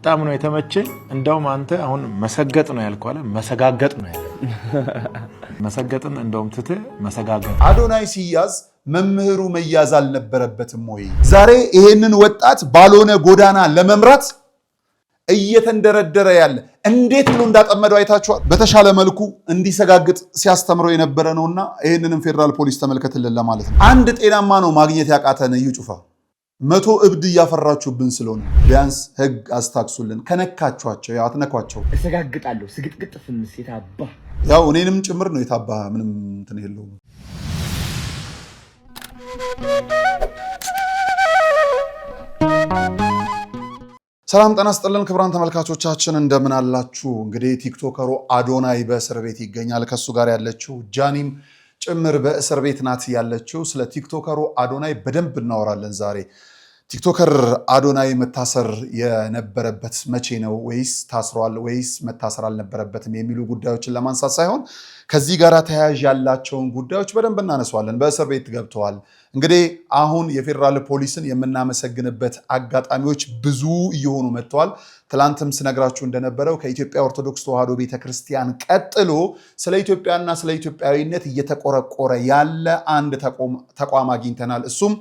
በጣም ነው የተመቸኝ እንደውም አንተ አሁን መሰገጥ ነው ያልከው አለ መሰጋገጥ ነው ያለው መሰገጥን እንደውም ትተ መሰጋገጥ አዶናይ ሲያዝ መምህሩ መያዝ አልነበረበትም ወይ ዛሬ ይሄንን ወጣት ባልሆነ ጎዳና ለመምራት እየተንደረደረ ያለ እንዴት ብሎ እንዳጠመደው አይታችኋል በተሻለ መልኩ እንዲሰጋግጥ ሲያስተምረው የነበረ ነውና ይሄንንም ፌደራል ፖሊስ ተመልከተልን ለማለት ነው አንድ ጤናማ ነው ማግኘት ያቃተነ እዩ ጩፋ 100 እብድ ያፈራችሁብን ስለሆነ ቢያንስ ህግ አስታክሱልን ከነካቻቸው ያው አትነኳቸው እሰጋግጣለሁ ስግጥግጥ ፍምስ የታባ ያው እኔንም ጭምር ነው የታባ ምንም እንትን የለውም ሰላም ጤና ይስጥልን ክቡራን ተመልካቾቻችን እንደምን አላችሁ እንግዲህ ቲክቶከሩ አዶናይ በእስር ቤት ይገኛል ከሱ ጋር ያለችው ጃኒም ጭምር በእስር ቤት ናት ያለችው ስለ ቲክቶከሩ አዶናይ በደንብ እናወራለን ዛሬ ቲክቶከር አዶናይ መታሰር የነበረበት መቼ ነው ወይስ ታስሯል ወይስ መታሰር አልነበረበትም የሚሉ ጉዳዮችን ለማንሳት ሳይሆን ከዚህ ጋር ተያያዥ ያላቸውን ጉዳዮች በደንብ እናነሳዋለን በእስር ቤት ገብተዋል እንግዲህ አሁን የፌደራል ፖሊስን የምናመሰግንበት አጋጣሚዎች ብዙ እየሆኑ መጥተዋል ትላንትም ስነግራችሁ እንደነበረው ከኢትዮጵያ ኦርቶዶክስ ተዋሕዶ ቤተክርስቲያን ቀጥሎ ስለ ኢትዮጵያና ስለ ኢትዮጵያዊነት እየተቆረቆረ ያለ አንድ ተቋም አግኝተናል እሱም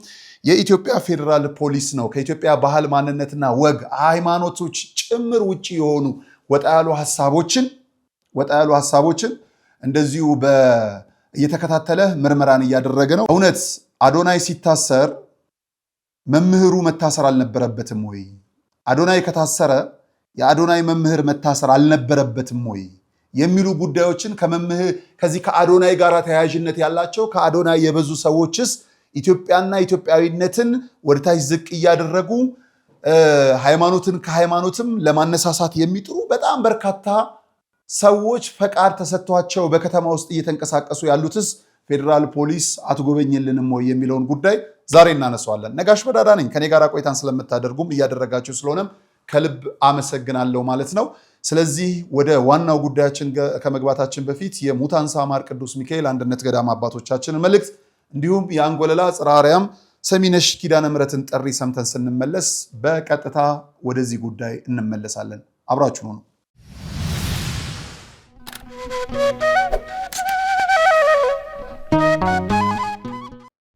የኢትዮጵያ ፌደራል ፖሊስ ነው ከኢትዮጵያ ባህል ማንነትና ወግ ሃይማኖቶች ጭምር ውጪ የሆኑ ወጣ ያሉ ሐሳቦችን እንደዚሁ እየተከታተለ ምርመራን እያደረገ ነው እውነት አዶናይ ሲታሰር መምህሩ መታሰር አልነበረበትም ወይ አዶናይ ከታሰረ የአዶናይ መምህር መታሰር አልነበረበትም ወይ የሚሉ ጉዳዮችን ከዚህ ከአዶናይ ጋር ተያያዥነት ያላቸው ከአዶናይ የበዙ ሰዎችስ ኢትዮጵያና ኢትዮጵያዊነትን ወደታች ዝቅ እያደረጉ ሃይማኖትን ከሃይማኖትም ለማነሳሳት የሚጥሩ በጣም በርካታ ሰዎች ፈቃድ ተሰጥቷቸው በከተማ ውስጥ እየተንቀሳቀሱ ያሉትስ ፌደራል ፖሊስ አትጎበኝልንም ወይ የሚለውን ጉዳይ ዛሬ እናነሳዋለን ነጋሽ በዳዳ ነኝ ከኔ ጋር ቆይታን ስለምታደርጉም እያደረጋችሁ ስለሆነም ከልብ አመሰግናለሁ ማለት ነው ስለዚህ ወደ ዋናው ጉዳያችን ከመግባታችን በፊት የሙታንሳ ማር ቅዱስ ሚካኤል አንድነት ገዳም አባቶቻችን መልእክት እንዲሁም የአንጎለላ ጽራሪያም ሰሚነሽ ኪዳነ ምሕረትን ጥሪ ሰምተን ስንመለስ በቀጥታ ወደዚህ ጉዳይ እንመለሳለን አብራችሁ ነው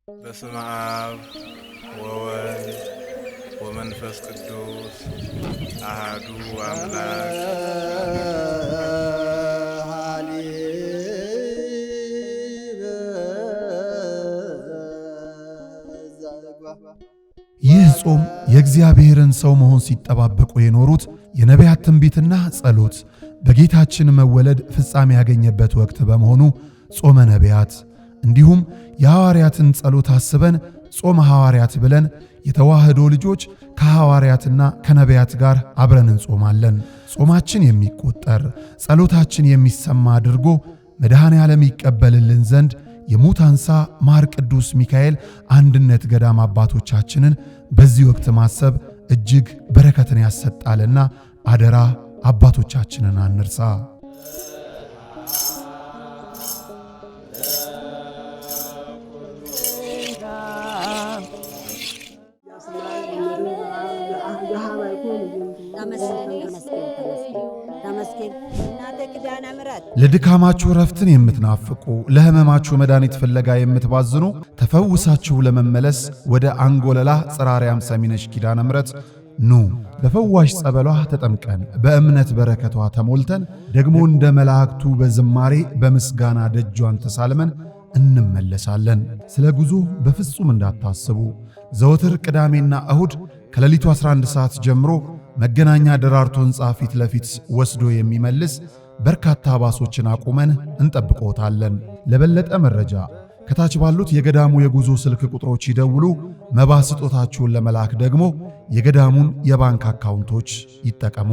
በስመ አብ ወወልድ ወመንፈስ ቅዱስ አሐዱ አምላክ ይህ ጾም የእግዚአብሔርን ሰው መሆን ሲጠባበቁ የኖሩት የነቢያት ትንቢትና ጸሎት በጌታችን መወለድ ፍጻሜ ያገኘበት ወቅት በመሆኑ ጾመ ነቢያት እንዲሁም የሐዋርያትን ጸሎት አስበን ጾመ ሐዋርያት ብለን የተዋህዶ ልጆች ከሐዋርያትና ከነቢያት ጋር አብረን እንጾማለን ጾማችን የሚቆጠር ጸሎታችን የሚሰማ አድርጎ መድኃኔ ዓለም ይቀበልልን ዘንድ የሙታንሳ ማር ቅዱስ ሚካኤል አንድነት ገዳም አባቶቻችንን በዚህ ወቅት ማሰብ እጅግ በረከትን ያሰጣልና አደራ አባቶቻችንን አንርሳ ለድካማችሁ ረፍትን የምትናፍቁ ለህመማችሁ መድኃኒት ፍለጋ የምትባዝኑ ተፈውሳችሁ ለመመለስ ወደ አንጎለላ ጽራሪያም ሰሚነሽ ኪዳነ ምሕረት ኑ በፈዋሽ ጸበሏ ተጠምቀን በእምነት በረከቷ ተሞልተን ደግሞ እንደ መላእክቱ በዝማሬ በምስጋና ደጇን ተሳልመን እንመለሳለን ስለ ጉዞ በፍጹም እንዳታስቡ ዘወትር ቅዳሜና እሁድ ከሌሊቱ 11 ሰዓት ጀምሮ መገናኛ ደራርቱ ሕንጻ ፊት ለፊት ወስዶ የሚመልስ በርካታ ባሶችን አቁመን እንጠብቆታለን ለበለጠ መረጃ ከታች ባሉት የገዳሙ የጉዞ ስልክ ቁጥሮች ይደውሉ መባ ስጦታችሁን ለመላክ ደግሞ የገዳሙን የባንክ አካውንቶች ይጠቀሙ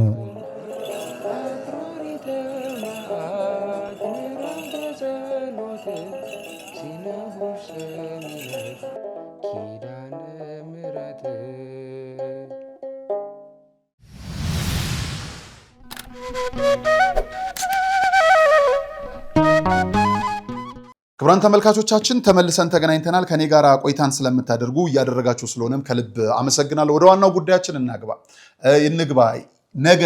ክቡራን ተመልካቾቻችን ተመልሰን ተገናኝተናል ከኔ ጋር ቆይታን ስለምታደርጉ እያደረጋችሁ ስለሆነም ከልብ አመሰግናለሁ ወደ ዋናው ጉዳያችን እንግባ ነገ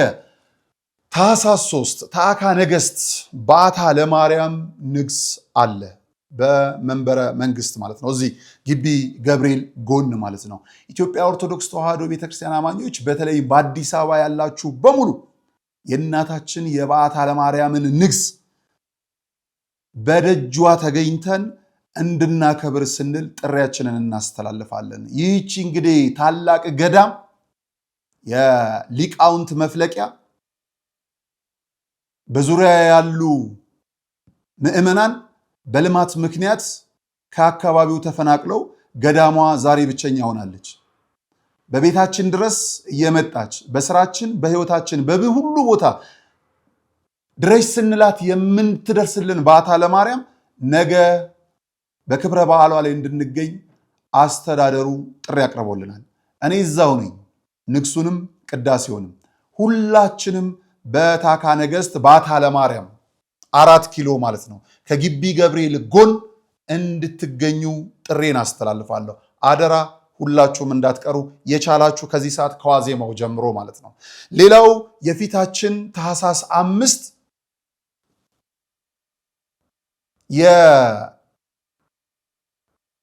ታኅሳስ 3 ታዕካ ነገሥት በዓታ ለማርያም ንግስ አለ። በመንበረ መንግስት ማለት ነው። እዚህ ግቢ ገብርኤል ጎን ማለት ነው። ኢትዮጵያ ኦርቶዶክስ ተዋሕዶ ቤተክርስቲያን አማኞች በተለይ በአዲስ አበባ ያላችሁ በሙሉ የእናታችን የበዓታ ለማርያምን ንግስ በደጇ ተገኝተን እንድናከብር ስንል ጥሪያችንን እናስተላልፋለን። ይህቺ እንግዲህ ታላቅ ገዳም የሊቃውንት መፍለቂያ በዙሪያ ያሉ ምዕመናን በልማት ምክንያት ከአካባቢው ተፈናቅለው ገዳሟ ዛሬ ብቸኛ ሆናለች። በቤታችን ድረስ እየመጣች በስራችን በህይወታችን በሁሉ ቦታ ድረስ ስንላት የምትደርስልን በዓታ ለማርያም ነገ በክብረ በዓሏ ላይ እንድንገኝ አስተዳደሩ ጥሪ አቅርቦልናል። እኔ እዛው ነኝ። ንግሱንም ቅዳሴውንም ሁላችንም በታዕካ ነገሥት በዓታ ለማርያም 4 ኪሎ ማለት ነው ከግቢ ገብርኤል ጎን እንድትገኙ ጥሬን አስተላልፋለሁ። አደራ ሁላችሁም እንዳትቀሩ የቻላችሁ ከዚህ ሰዓት ከዋዜማው ጀምሮ ማለት ነው። ሌላው የፊታችን ታኅሳስ 5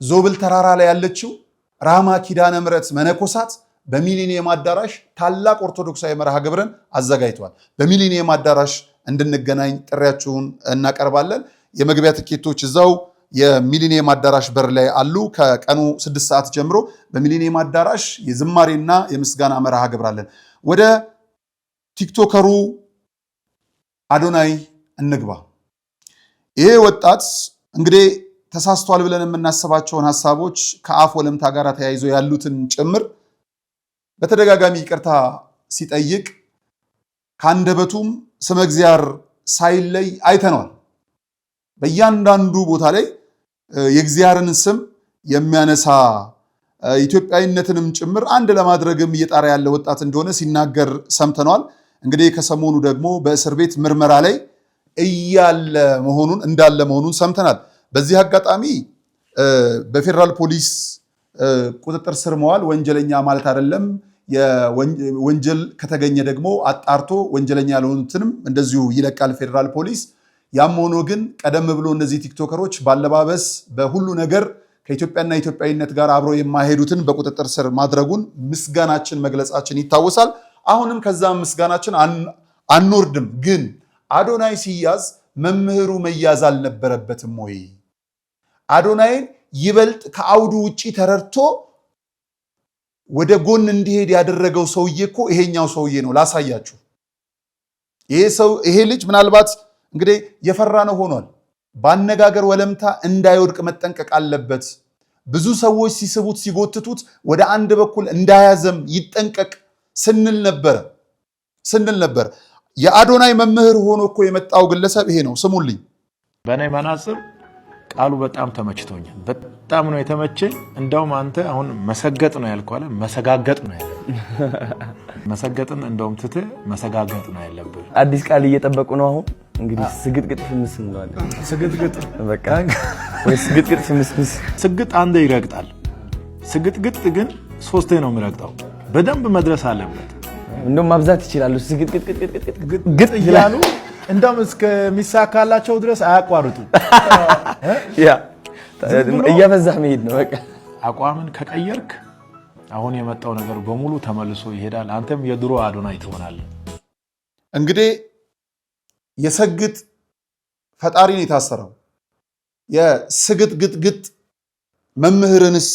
የዞብል ተራራ ላይ ያለችው ራማ ኪዳነ ምሕረት መነኮሳት በሚሊኒየም አዳራሽ ታላቅ ኦርቶዶክሳዊ መርሃ ግብርን አዘጋጅቷል። በሚሊኒየም አዳራሽ እንድንገናኝ ጥሪያችሁን እናቀርባለን። የመግቢያ ትኬቶች እዛው የሚሊኒየም አዳራሽ በር ላይ አሉ። ከቀኑ 6 ሰዓት ጀምሮ በሚሊኒየም አዳራሽ የዝማሬና የምስጋና መርሃ ግብር አለን። ወደ ቲክቶከሩ አዶናይ እንግባ። ይሄ ወጣት እንግዲህ ተሳስቷል ብለን የምናስባቸውን ሐሳቦች ከአፍ ወለምታ ጋር ተያይዞ ያሉትን ጭምር በተደጋጋሚ ይቅርታ ሲጠይቅ ከአንደበቱም ስመ እግዚአብሔር ሳይለይ አይተነዋል። በእያንዳንዱ ቦታ ላይ የእግዚአብሔርን ስም የሚያነሳ ኢትዮጵያዊነትንም ጭምር አንድ ለማድረግም እየጣረ ያለ ወጣት እንደሆነ ሲናገር ሰምተነዋል። እንግዲህ ከሰሞኑ ደግሞ በእስር ቤት ምርመራ ላይ እንዳለ መሆኑን ሰምተናል። በዚህ አጋጣሚ በፌዴራል ፖሊስ ቁጥጥር ስር መዋል ወንጀለኛ ማለት አይደለም። ወንጀል ከተገኘ ደግሞ አጣርቶ ወንጀለኛ ያልሆኑትንም እንደዚሁ ይለቃል ፌዴራል ፖሊስ። ያም ሆኖ ግን ቀደም ብሎ እነዚህ ቲክቶከሮች ባለባበስ በሁሉ ነገር ከኢትዮጵያና ኢትዮጵያዊነት ጋር አብሮ የማይሄዱትን በቁጥጥር ስር ማድረጉን ምስጋናችን መግለጻችን ይታወሳል። አሁንም ከዛ ምስጋናችን አንወርድም። ግን አዶናይ ሲያዝ መምህሩ መያዝ አልነበረበትም ወይ? አዶናይን ይበልጥ ከአውዱ ውጪ ተረድቶ ወደ ጎን እንዲሄድ ያደረገው ሰውዬ እኮ ይሄኛው ሰውዬ ነው። ላሳያችሁ። ይሄ ልጅ ምናልባት እንግዲህ የፈራ ነው ሆኗል። በአነጋገር ወለምታ እንዳይወድቅ መጠንቀቅ አለበት። ብዙ ሰዎች ሲስቡት ሲጎትቱት ወደ አንድ በኩል እንዳያዘም ይጠንቀቅ ስንል ነበር። የአዶናይ መምህር ሆኖ እኮ የመጣው ግለሰብ ይሄ ነው። ስሙልኝ። በእኔ መነጽር ቃሉ በጣም ተመችቶኛል። በጣም ነው የተመቸኝ። እንደውም አንተ አሁን መሰገጥ ነው ያልከው አለ መሰጋገጥ ነው ያለው። መሰገጥን እንደውም ትተህ መሰጋገጥ ነው ያለብህ። አዲስ ቃል እየጠበቁ ነው አሁን እንግዲህ ስግጥግጥ ፍምስ እንለዋለን። ስግጥግጥ በቃ ወይ ስግጥግጥ ፍምስ። ስግጥ አንዴ ይረግጣል። ስግጥግጥ ግን 3 ነው የሚረግጠው። በደንብ መድረስ አለበት። እንደውም ማብዛት ይችላሉ። ስግጥግጥ እያሉ እንደውም እስከሚሳካላቸው ድረስ አያቋርጡ። ያ እያበዛህ መሄድ ነው በቃ። አቋምን ከቀየርክ አሁን የመጣው ነገር በሙሉ ተመልሶ ይሄዳል። አንተም የድሮ አዶናይ ትሆናለህ። እንግዲህ የሰግጥ ፈጣሪን የታሰረው የስግጥግጥግጥ መምህርንስ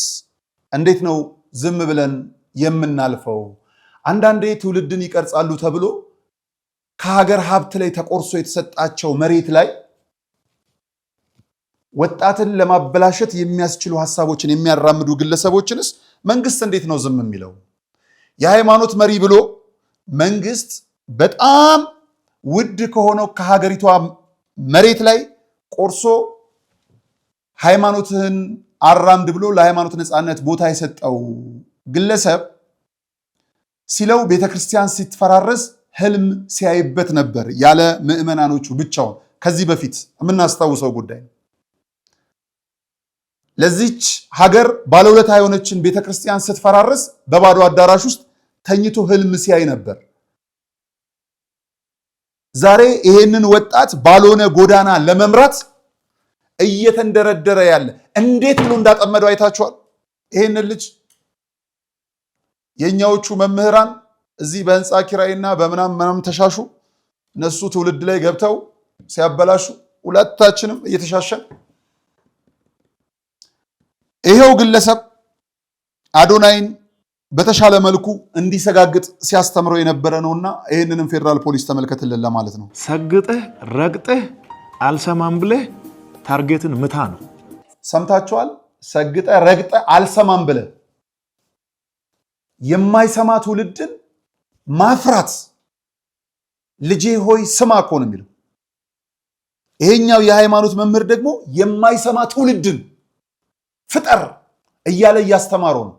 እንዴት ነው ዝም ብለን የምናልፈው? አንዳንዴ ትውልድን ይቀርጻሉ ተብሎ ከሀገር ሀብት ላይ ተቆርሶ የተሰጣቸው መሬት ላይ ወጣትን ለማበላሸት የሚያስችሉ ሐሳቦችን የሚያራምዱ ግለሰቦችንስ መንግስት እንዴት ነው ዝም የሚለው? የሃይማኖት መሪ ብሎ መንግስት በጣም ውድ ከሆነው ከሀገሪቷ መሬት ላይ ቆርሶ ሃይማኖትህን አራምድ ብሎ ለሃይማኖት ነፃነት ቦታ የሰጠው ግለሰብ ሲለው ቤተክርስቲያን ሲትፈራረስ ህልም ሲያይበት ነበር ያለ ምዕመናኖቹ ብቻውን። ከዚህ በፊት የምናስታውሰው ጉዳይ ነው። ለዚች ሀገር ባለውለታ የሆነችን ቤተክርስቲያን ስትፈራረስ በባዶ አዳራሽ ውስጥ ተኝቶ ህልም ሲያይ ነበር። ዛሬ ይሄንን ወጣት ባልሆነ ጎዳና ለመምራት እየተንደረደረ ያለ እንዴት ብሎ እንዳጠመደው አይታችኋል። ይሄንን ልጅ የኛዎቹ መምህራን እዚህ በህንፃ ኪራይና በምናም ተሻሹ እነሱ ትውልድ ላይ ገብተው ሲያበላሹ ሁለታችንም እየተሻሸን ይሄው ግለሰብ አዶናይን በተሻለ መልኩ እንዲሰጋግጥ ሲያስተምረው የነበረ ነውና ይሄንንም ፌደራል ፖሊስ ተመልከትልን ለማለት ነው። ሰግጠህ ረግጠህ አልሰማም ብለህ ታርጌትን ምታ ነው። ሰምታችኋል። ሰግጠህ ረግጠህ አልሰማም ብለህ የማይሰማ ትውልድን ማፍራት ልጄ ሆይ ስማ እኮ ነው የሚለው። ይሄኛው የሃይማኖት መምህር ደግሞ የማይሰማ ትውልድን ፍጠር እያለ እያስተማረው ነው።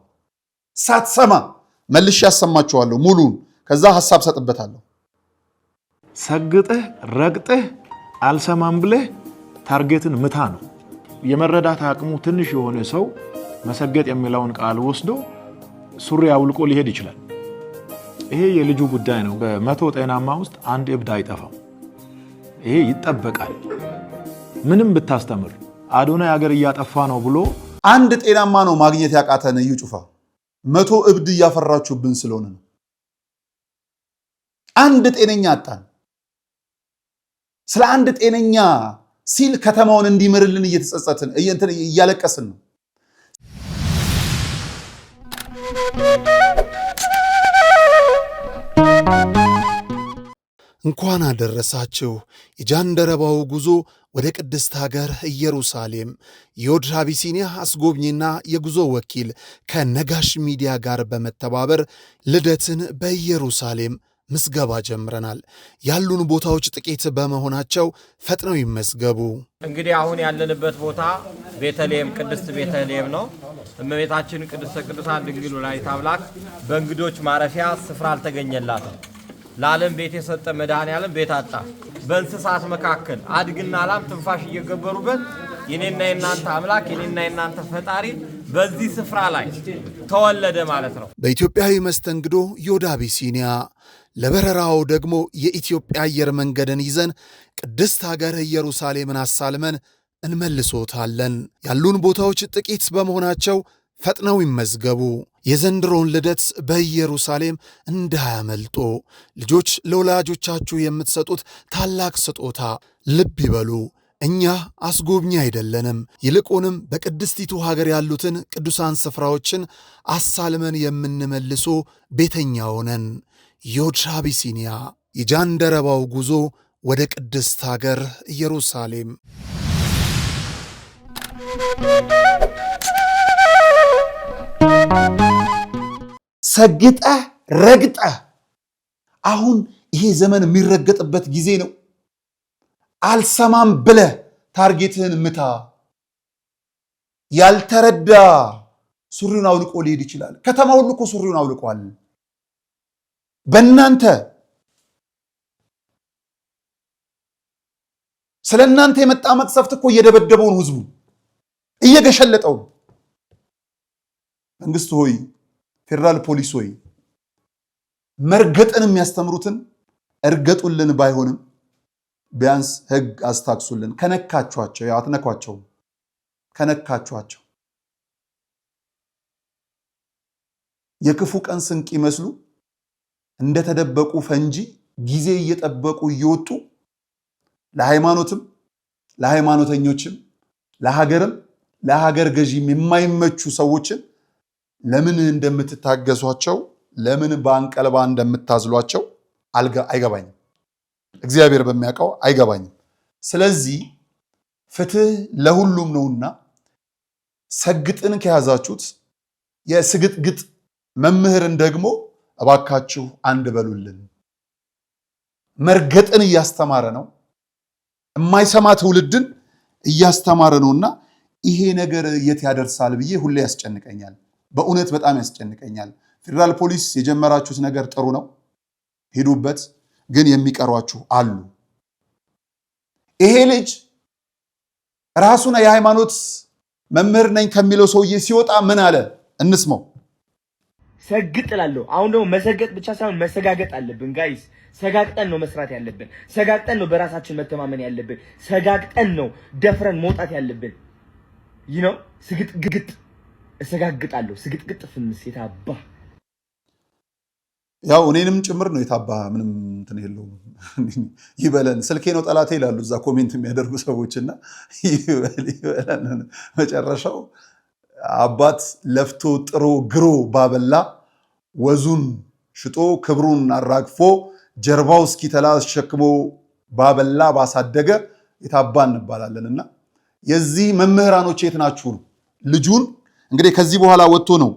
ሳትሰማ መልሼ ያሰማችኋለሁ ሙሉን፣ ከዛ ሐሳብ ሰጥበታለሁ። ሰግጠህ ረግጠህ አልሰማም ብለህ ታርጌትን ምታ ነው። የመረዳት አቅሙ ትንሽ የሆነ ሰው መሰገጥ የሚለውን ቃል ወስዶ ሱሪ አውልቆ ሊሄድ ይችላል። ይሄ የልጁ ጉዳይ ነው። በመቶ ጤናማ ውስጥ አንድ እብድ አይጠፋም። ይሄ ይጠበቃል። ምንም ብታስተምር አዶናይ ሀገር እያጠፋ ነው ብሎ አንድ ጤናማ ነው ማግኘት ያቃተን እዩ ጩፋ 100 እብድ እያፈራችሁብን ስለሆነ ነው። አንድ ጤነኛ አጣን። ስለ አንድ ጤነኛ ሲል ከተማውን እንዲምርልን እየተጸጸትን እያለቀስን ነው። እንኳን አደረሳችሁ። የጃንደረባው ጉዞ ወደ ቅድስት ሀገር ኢየሩሳሌም የዮድ አቢሲኒያ አስጎብኚና የጉዞ ወኪል ከነጋሽ ሚዲያ ጋር በመተባበር ልደትን በኢየሩሳሌም ምዝገባ ጀምረናል። ያሉን ቦታዎች ጥቂት በመሆናቸው ፈጥነው ይመዝገቡ። እንግዲህ አሁን ያለንበት ቦታ ቤተልሔም ቅድስት ቤተልሔም ነው። እመቤታችን ቅድስተ ቅዱሳን ድንግል ወላዲተ አምላክ በእንግዶች ማረፊያ ስፍራ አልተገኘላትም። ለዓለም ቤት የሰጠ መድኃኔዓለም ቤት አጣ። በእንስሳት መካከል አድግና ላም ትንፋሽ እየገበሩበት የኔና የናንተ አምላክ የኔና የናንተ ፈጣሪ በዚህ ስፍራ ላይ ተወለደ ማለት ነው። በኢትዮጵያዊ መስተንግዶ ዮድ አቢሲኒያ፣ ለበረራው ደግሞ የኢትዮጵያ አየር መንገድን ይዘን ቅድስት ሀገር ኢየሩሳሌምን አሳልመን እንመልሶታለን። ያሉን ቦታዎች ጥቂት በመሆናቸው ፈጥነው ይመዝገቡ። የዘንድሮን ልደት በኢየሩሳሌም እንዳያመልጦ። ልጆች ለወላጆቻችሁ የምትሰጡት ታላቅ ስጦታ። ልብ ይበሉ፣ እኛ አስጎብኚ አይደለንም። ይልቁንም በቅድስቲቱ ሀገር ያሉትን ቅዱሳን ስፍራዎችን አሳልመን የምንመልሶ ቤተኛ ሆነን። ዮድ አቢሲኒያ፣ የጃንደረባው ጉዞ ወደ ቅድስት ሀገር ኢየሩሳሌም። ሰግጠህ ረግጠህ አሁን ይሄ ዘመን የሚረገጥበት ጊዜ ነው። አልሰማም ብለህ ታርጌትህን ምታ። ያልተረዳ ሱሪውን አውልቆ ሊሄድ ይችላል። ከተማ ሁሉ እኮ ሱሪውን አውልቋል። በእናንተ ስለ እናንተ የመጣ መቅሰፍት እኮ እየደበደበውን ህዝቡ እየገሸለጠው። መንግስት ሆይ፣ ፌደራል ፖሊስ ሆይ መርገጥን የሚያስተምሩትን እርገጡልን፣ ባይሆንም ቢያንስ ህግ አስታክሱልን። ከነካችኋቸው፣ ያው አትነኳቸውም፣ ከነካችኋቸው የክፉ ቀን ስንቅ ይመስሉ እንደተደበቁ ፈንጂ ጊዜ እየጠበቁ እየወጡ ለሃይማኖትም ለሃይማኖተኞችም ለሀገርም ለሀገር ገዢም የማይመቹ ሰዎችን ለምን እንደምትታገሷቸው፣ ለምን በአንቀልባ እንደምታዝሏቸው አይገባኝም። እግዚአብሔር በሚያውቀው አይገባኝም። ስለዚህ ፍትህ ለሁሉም ነውና ሰግጥን ከያዛችሁት የስግጥግጥ መምህርን ደግሞ እባካችሁ አንድ በሉልን። መርገጥን እያስተማረ ነው። የማይሰማ ትውልድን እያስተማረ ነውና ይሄ ነገር የት ያደርሳል ብዬ ሁሌ ያስጨንቀኛል። በእውነት በጣም ያስጨንቀኛል። ፌደራል ፖሊስ የጀመራችሁት ነገር ጥሩ ነው፣ ሄዱበት። ግን የሚቀሯችሁ አሉ። ይሄ ልጅ ራሱን የሃይማኖት መምህር ነኝ ከሚለው ሰውዬ ሲወጣ ምን አለ? እንስማው። ሰግጥ እላለሁ። አሁን ደግሞ መሰገጥ ብቻ ሳይሆን መሰጋገጥ አለብን ጋይስ። ሰጋግጠን ነው መስራት ያለብን። ሰጋግጠን ነው በራሳችን መተማመን ያለብን። ሰጋግጠን ነው ደፍረን መውጣት ያለብን። ይህ ነው ስግጥግጥ እሰጋግጣለሁ። ስግጥግጥ ፍምስ የታባ ያው እኔንም ጭምር ነው የታባ ምንም እንትን የለውም። ይበለን ስልኬ ነው ጠላቴ ይላሉ እዛ ኮሜንት የሚያደርጉ ሰዎችና ይበለን መጨረሻው አባት ለፍቶ ጥሮ ግሮ ባበላ ወዙን ሽጦ ክብሩን አራግፎ ጀርባው እስኪተላ ተሸክሞ ባበላ ባሳደገ የታባ እንባላለንና የዚህ መምህራኖች የት ናችሁ ነው። ልጁን እንግዲህ ከዚህ በኋላ ወጥቶ ነው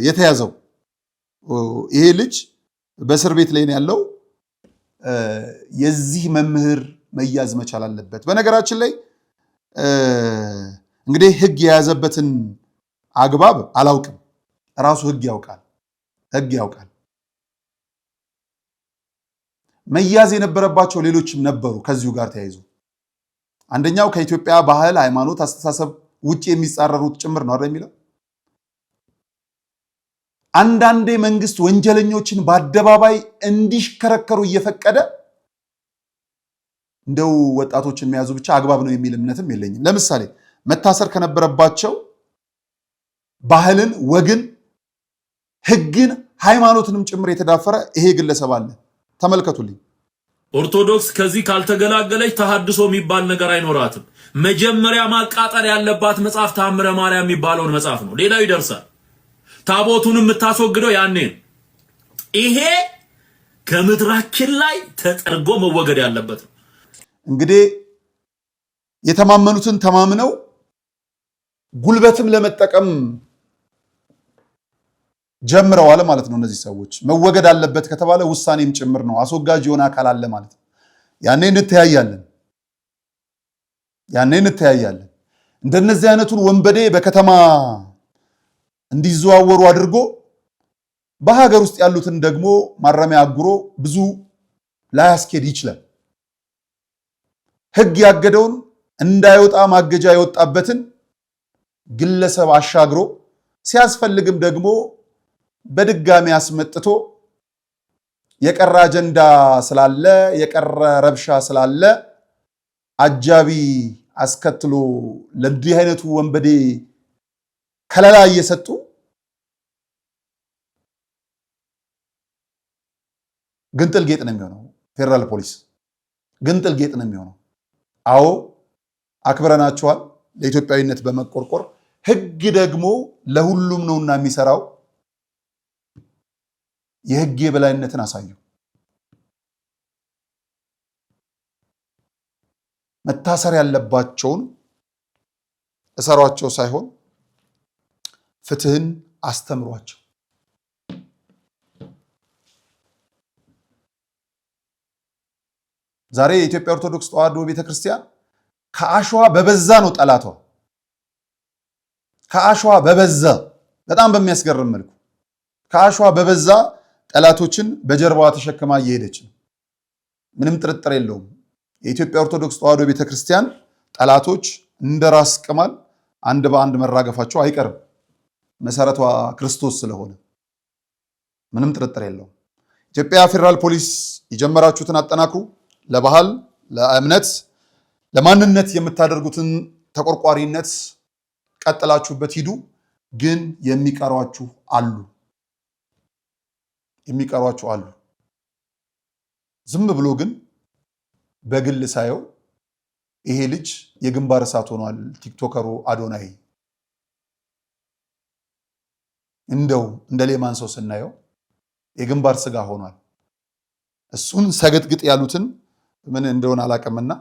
የተያዘው። ይሄ ልጅ በእስር ቤት ላይ ነው ያለው። የዚህ መምህር መያዝ መቻል አለበት። በነገራችን ላይ እንግዲህ ህግ የያዘበትን አግባብ አላውቅም። ራሱ ህግ ያውቃል። መያዝ የነበረባቸው ሌሎችም ነበሩ ከዚሁ ጋር ተያይዞ። አንደኛው ከኢትዮጵያ ባህል፣ ሃይማኖት፣ አስተሳሰብ ውጪ የሚጻረሩት ጭምር ነው አይደል የሚለው። አንዳንዴ መንግስት ወንጀለኞችን በአደባባይ እንዲሽከረከሩ እየፈቀደ እንደው ወጣቶችን መያዙ ብቻ አግባብ ነው የሚል እምነትም የለኝም። ለምሳሌ መታሰር ከነበረባቸው ባህልን፣ ወግን፣ ህግን፣ ሃይማኖትንም ጭምር የተዳፈረ ይሄ ግለሰብ አለ። ተመልከቱልኝ። ኦርቶዶክስ ከዚህ ካልተገላገለች ተሐድሶ የሚባል ነገር አይኖራትም። መጀመሪያ ማቃጠል ያለባት መጽሐፍ ተአምረ ማርያም የሚባለውን መጽሐፍ ነው። ሌላው ይደርሳል። ታቦቱን የምታስወግደው ያኔ ነው። ይሄ ከምድራችን ላይ ተጠርጎ መወገድ ያለበት ነው። እንግዲህ የተማመኑትን ተማምነው ጉልበትም ለመጠቀም ጀምረዋል ማለት ነው። እነዚህ ሰዎች መወገድ አለበት ከተባለ ውሳኔም ጭምር ነው። አስወጋጅ የሆነ አካል አለ ማለት ነው። ያኔ እንተያያለን። እንደነዚህ አይነቱን ወንበዴ በከተማ እንዲዘዋወሩ አድርጎ በሀገር ውስጥ ያሉትን ደግሞ ማረሚያ አጉሮ ብዙ ላያስኬድ ይችላል። ህግ ያገደውን እንዳይወጣ ማገጃ የወጣበትን ግለሰብ አሻግሮ ሲያስፈልግም ደግሞ በድጋሚ አስመጥቶ የቀረ አጀንዳ ስላለ የቀረ ረብሻ ስላለ አጃቢ አስከትሎ ለዚህ አይነቱ ወንበዴ ከለላ እየሰጡ ግንጥል ጌጥ ነው የሚሆነው። ፌደራል ፖሊስ ግንጥል ጌጥ ነው የሚሆነው። አዎ አክብረናቸዋል ለኢትዮጵያዊነት በመቆርቆር ህግ ደግሞ ለሁሉም ነውና የሚሰራው። የህግ የበላይነትን አሳዩ። መታሰር ያለባቸውን እሰሯቸው ሳይሆን ፍትህን አስተምሯቸው። ዛሬ የኢትዮጵያ ኦርቶዶክስ ተዋሕዶ ቤተክርስቲያን ከአሸዋ በበዛ ነው ጠላቷ። ከአሸዋ በበዛ በጣም በሚያስገርም መልኩ ከአሸዋ በበዛ ጠላቶችን በጀርባዋ ተሸክማ እየሄደች ነው። ምንም ጥርጥር የለውም። የኢትዮጵያ ኦርቶዶክስ ተዋሕዶ ቤተክርስቲያን ጠላቶች እንደራስ ቅማል አንድ በአንድ መራገፋቸው አይቀርም። መሰረቷ ክርስቶስ ስለሆነ ምንም ጥርጥር የለውም። ኢትዮጵያ ፌደራል ፖሊስ የጀመራችሁትን አጠናክሩ። ለባህል፣ ለእምነት፣ ለማንነት የምታደርጉትን ተቆርቋሪነት ቀጥላችሁበት ሂዱ። ግን የሚቀሯችሁ አሉ። ዝም ብሎ ግን በግል ሳየው ይሄ ልጅ የግንባር እሳት ሆኗል። ቲክቶከሩ አዶናይ እንደው እንደ ሌማን ሰው ስናየው የግንባር ስጋ ሆኗል። እሱን ሰገጥግጥ ያሉትን ምን እንደሆነ አላቀምና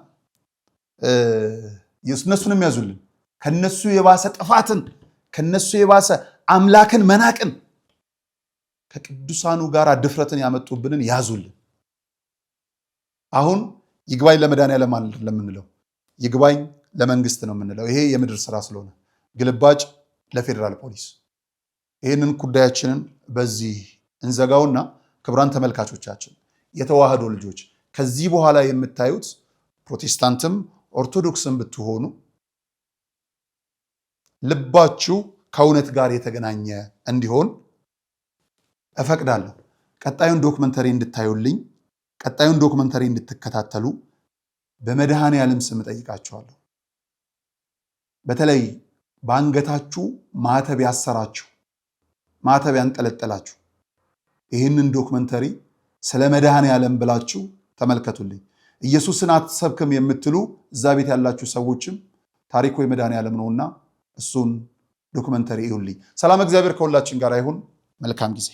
እነሱንም ያዙልን። ከነሱ የባሰ ጥፋትን፣ ከነሱ የባሰ አምላክን መናቅን፣ ከቅዱሳኑ ጋር ድፍረትን ያመጡብንን ያዙልን። አሁን ይግባኝ ለመድኃኒዓለም ለምንለው ይግባኝ ለመንግስት ነው የምንለው። ይሄ የምድር ስራ ስለሆነ ግልባጭ ለፌደራል ፖሊስ። ይህንን ጉዳያችንን በዚህ እንዘጋውና ክቡራን ተመልካቾቻችን፣ የተዋህዶ ልጆች ከዚህ በኋላ የምታዩት ፕሮቴስታንትም ኦርቶዶክስም ብትሆኑ ልባችሁ ከእውነት ጋር የተገናኘ እንዲሆን እፈቅዳለሁ። ቀጣዩን ዶክመንተሪ እንድታዩልኝ፣ ቀጣዩን ዶክመንተሪ እንድትከታተሉ በመድኃኔዓለም ስም ጠይቃችኋለሁ። በተለይ በአንገታችሁ ማተብ ያሰራችሁ፣ ማተብ ያንጠለጠላችሁ ይህንን ዶክመንተሪ ስለ መድኃኔዓለም ብላችሁ ተመልከቱልኝ። ኢየሱስን አትሰብክም የምትሉ እዛ ቤት ያላችሁ ሰዎችም ታሪኩ የመድኃኔዓለም ነውና እሱን ዶክመንተሪ ይሁልኝ። ሰላም እግዚአብሔር ከሁላችን ጋር ይሁን። መልካም ጊዜ።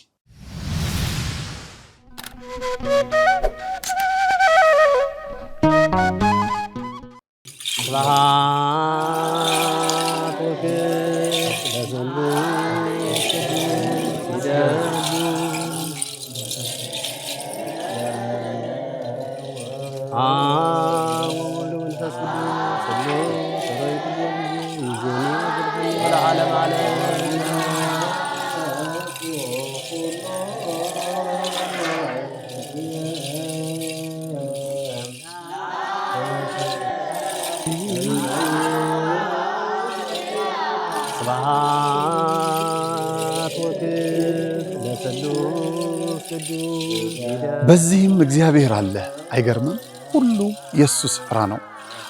በዚህም እግዚአብሔር አለ። አይገርምም? ሁሉ የሱ ስፍራ ነው።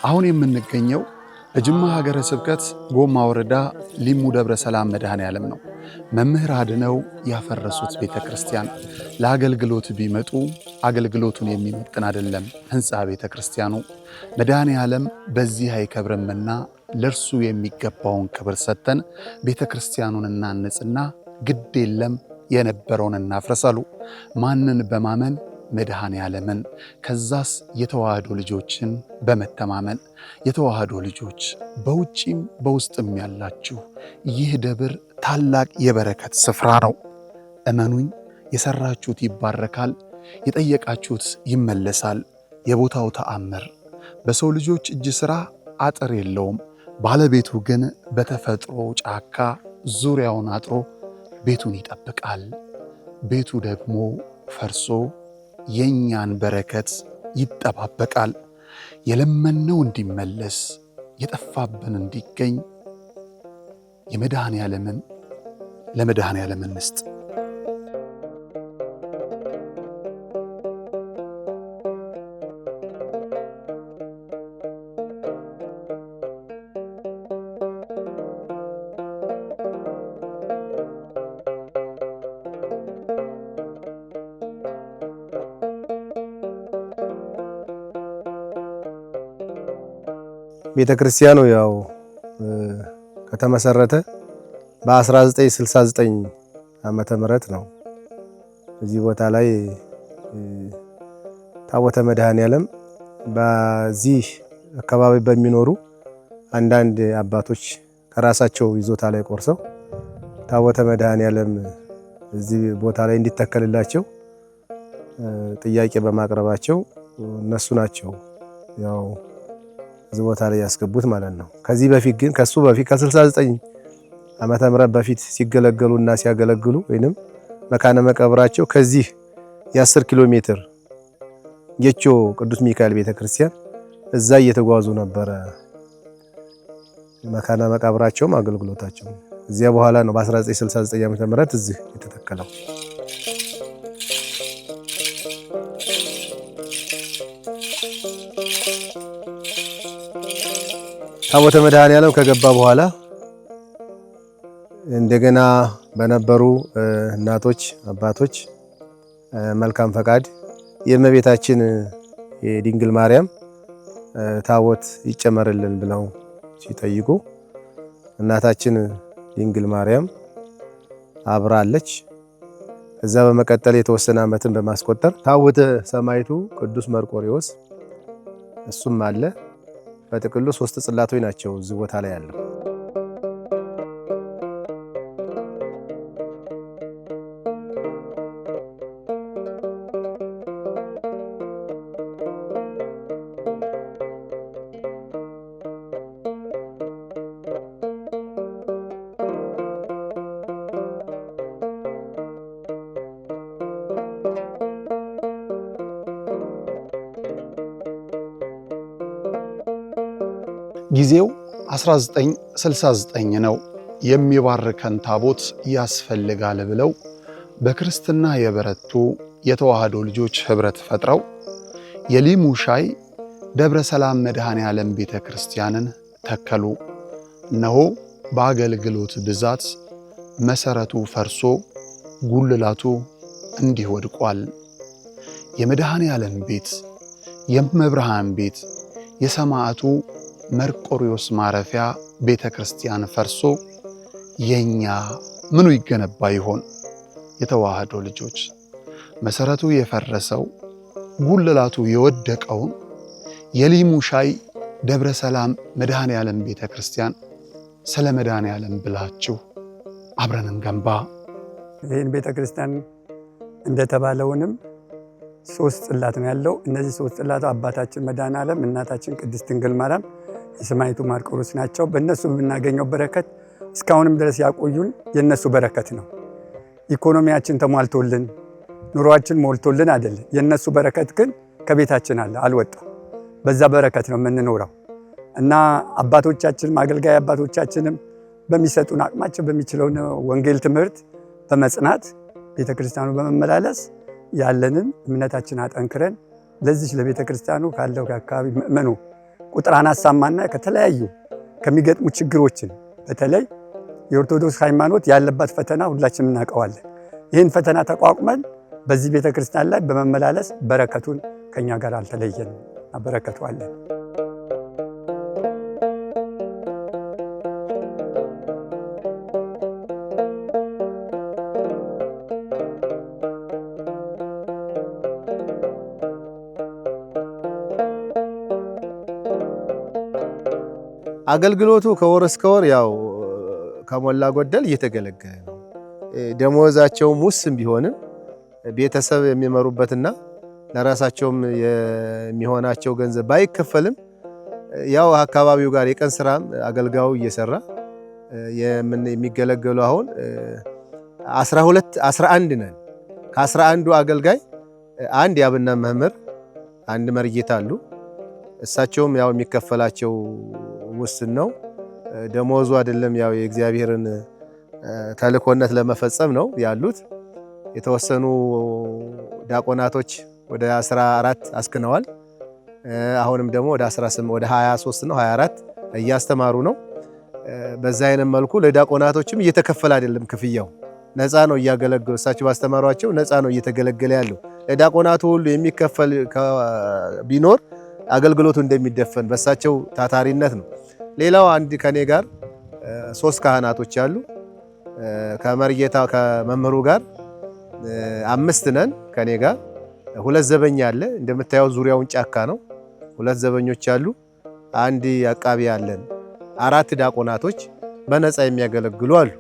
አሁን የምንገኘው በጅማ ሀገረ ስብከት ጎማ ወረዳ ሊሙ ደብረ ሰላም መድኃኔዓለም ነው። መምህር አድነው ያፈረሱት ቤተክርስቲያን ለአገልግሎት ቢመጡ አገልግሎቱን የሚመጥን አይደለም ህንፃ ቤተክርስቲያኑ። መድኃኔዓለም በዚህ አይከብርምና ለርሱ የሚገባውን ክብር ሰጥተን ቤተክርስቲያኑን እናንጽና ግድ የለም የነበረውን እናፍረሳሉ። ማንን በማመን? መድኃኔዓለምን። ከዛስ የተዋህዶ ልጆችን በመተማመን የተዋህዶ ልጆች በውጪም በውስጥም ያላችሁ ይህ ደብር ታላቅ የበረከት ስፍራ ነው። እመኑኝ፣ የሰራችሁት ይባረካል፣ የጠየቃችሁት ይመለሳል። የቦታው ተአምር በሰው ልጆች እጅ ሥራ አጥር የለውም። ባለቤቱ ግን በተፈጥሮ ጫካ ዙሪያውን አጥሮ ቤቱን ይጠብቃል። ቤቱ ደግሞ ፈርሶ የኛን በረከት ይጠባበቃል። የለመነው እንዲመለስ የጠፋብን እንዲገኝ ለመድኃኔዓለም እንስጥ። ቤተክርስቲያኑ ያው ከተመሰረተ በ1969 ዓመተ ምህረት ነው። እዚህ ቦታ ላይ ታቦተ መድኃኔዓለም በዚህ አካባቢ በሚኖሩ አንዳንድ አባቶች ከራሳቸው ይዞታ ላይ ቆርሰው ታቦተ መድኃኔዓለም እዚህ ቦታ ላይ እንዲተከልላቸው ጥያቄ በማቅረባቸው እነሱ ናቸው ያው እዚህ ቦታ ላይ ያስገቡት ማለት ነው። ከዚህ በፊት ግን ከሱ በፊት ከ69 ዓመተ ምህረት በፊት ሲገለገሉና ሲያገለግሉ ወይንም መካነ መቃብራቸው ከዚህ የ10 ኪሎ ሜትር ጌቾ ቅዱስ ሚካኤል ቤተክርስቲያን እዛ እየተጓዙ ነበረ መካነ መቃብራቸውም አገልግሎታቸው። እዚያ በኋላ ነው በ1969 ዓመተ ምህረት እዚህ የተተከለው። ታቦተ መድኃኔዓለም ከገባ በኋላ እንደገና በነበሩ እናቶች አባቶች መልካም ፈቃድ የእመቤታችን የድንግል ማርያም ታቦት ይጨመርልን ብለው ሲጠይቁ እናታችን ድንግል ማርያም አብራለች። እዛ በመቀጠል የተወሰነ ዓመትን በማስቆጠር ታቦተ ሰማዕቱ ቅዱስ መርቆሬዎስ እሱም አለ። በጥቅሉ 3 ጽላቶች ናቸው እዚህ ቦታ ላይ ያለው። ጊዜው 1969 ነው። የሚባርከን ታቦት ያስፈልጋል ብለው በክርስትና የበረቱ የተዋህዶ ልጆች ህብረት ፈጥረው የሊሙ ሻይ ደብረ ሰላም መድኃኔ ዓለም ቤተ ክርስቲያንን ተከሉ። እነሆ በአገልግሎት ብዛት መሰረቱ ፈርሶ ጉልላቱ እንዲህ ወድቋል። የመድኃኔ ዓለም ቤት፣ የመብርሃን ቤት፣ የሰማዕቱ መርቆሪዎስ ማረፊያ ቤተ ክርስቲያን ፈርሶ የኛ ምኑ ይገነባ ይሆን? የተዋህዶ ልጆች መሰረቱ የፈረሰው ጉልላቱ የወደቀውን የሊሙ ሻይ ደብረ ሰላም መድኃኔ ዓለም ቤተ ክርስቲያን ስለ መድኃኔ ዓለም ብላችሁ አብረን እንገንባ። ይህን ቤተ ክርስቲያን እንደተባለውንም 3 ጽላት ነው ያለው። እነዚህ 3 ጽላት አባታችን መድኃኔ ዓለም፣ እናታችን ቅድስት ድንግል ማርያም፣ የሰማዕቱ መርቆሬዎስ ናቸው። በእነሱ የምናገኘው በረከት እስካሁንም ድረስ ያቆዩን የእነሱ በረከት ነው። ኢኮኖሚያችን ተሟልቶልን ኑሯችን ሞልቶልን አይደለም። የእነሱ በረከት ግን ከቤታችን አለ፣ አልወጣም። በዛ በረከት ነው የምንኖረው እና አባቶቻችንም አገልጋይ አባቶቻችንም በሚሰጡን አቅማቸው በሚችለው ወንጌል ትምህርት በመጽናት ቤተክርስቲያኑ በመመላለስ ያለንን እምነታችን አጠንክረን ለዚህ ለቤተክርስቲያኑ ካለው አካባቢ ምእመኑ ቁጥር አናሳማና ከተለያዩ ከሚገጥሙ ችግሮችን በተለይ የኦርቶዶክስ ሃይማኖት ያለባት ፈተና ሁላችንም እናውቀዋለን። ይህን ፈተና ተቋቁመን በዚህ ቤተክርስቲያን ላይ በመመላለስ በረከቱን ከኛ ጋር አልተለየንም። በረከቱ አለን። አገልግሎቱ ከወር እስከ ወር ያው ከሞላ ጎደል እየተገለገለ ነው። ደሞዛቸውም ውስን ቢሆንም ቤተሰብ የሚመሩበትና ለራሳቸውም የሚሆናቸው ገንዘብ ባይከፈልም ያው አካባቢው ጋር የቀን ስራም አገልጋዩ እየሰራ የሚገለገሉ አሁን 11 ነን። ከ11ዱ አገልጋይ አንድ ያብና መምህር አንድ መርጌታ አሉ። እሳቸውም ያው የሚከፈላቸው ውስን ነው። ደሞዙ አይደለም ያው የእግዚአብሔርን ተልኮነት ለመፈጸም ነው ያሉት። የተወሰኑ ዲያቆናቶች ወደ 14 አስክነዋል። አሁንም ደግሞ ወደ 18 ወደ 23 ነው 24 እያስተማሩ ነው። በዛ አይነት መልኩ ለዲያቆናቶችም እየተከፈለ አይደለም ክፍያው፣ ነፃ ነው እያገለገሉ እሳቸው ባስተማሯቸው ነፃ ነው እየተገለገለ ያለው። ለዲያቆናቱ ሁሉ የሚከፈል ቢኖር አገልግሎቱ እንደሚደፈን በሳቸው ታታሪነት ነው። ሌላው አንድ ከኔ ጋር 3 ካህናቶች አሉ። ከመርጌታ ከመምህሩ ጋር 5 ነን። ከኔ ጋር 2 ዘበኛ አለ። እንደምታየው ዙሪያውን ጫካ ነው። 2 ዘበኞች አሉ። አንድ አቃቢ አለን። 4 ዲያቆናቶች በነፃ የሚያገለግሉ አሉ።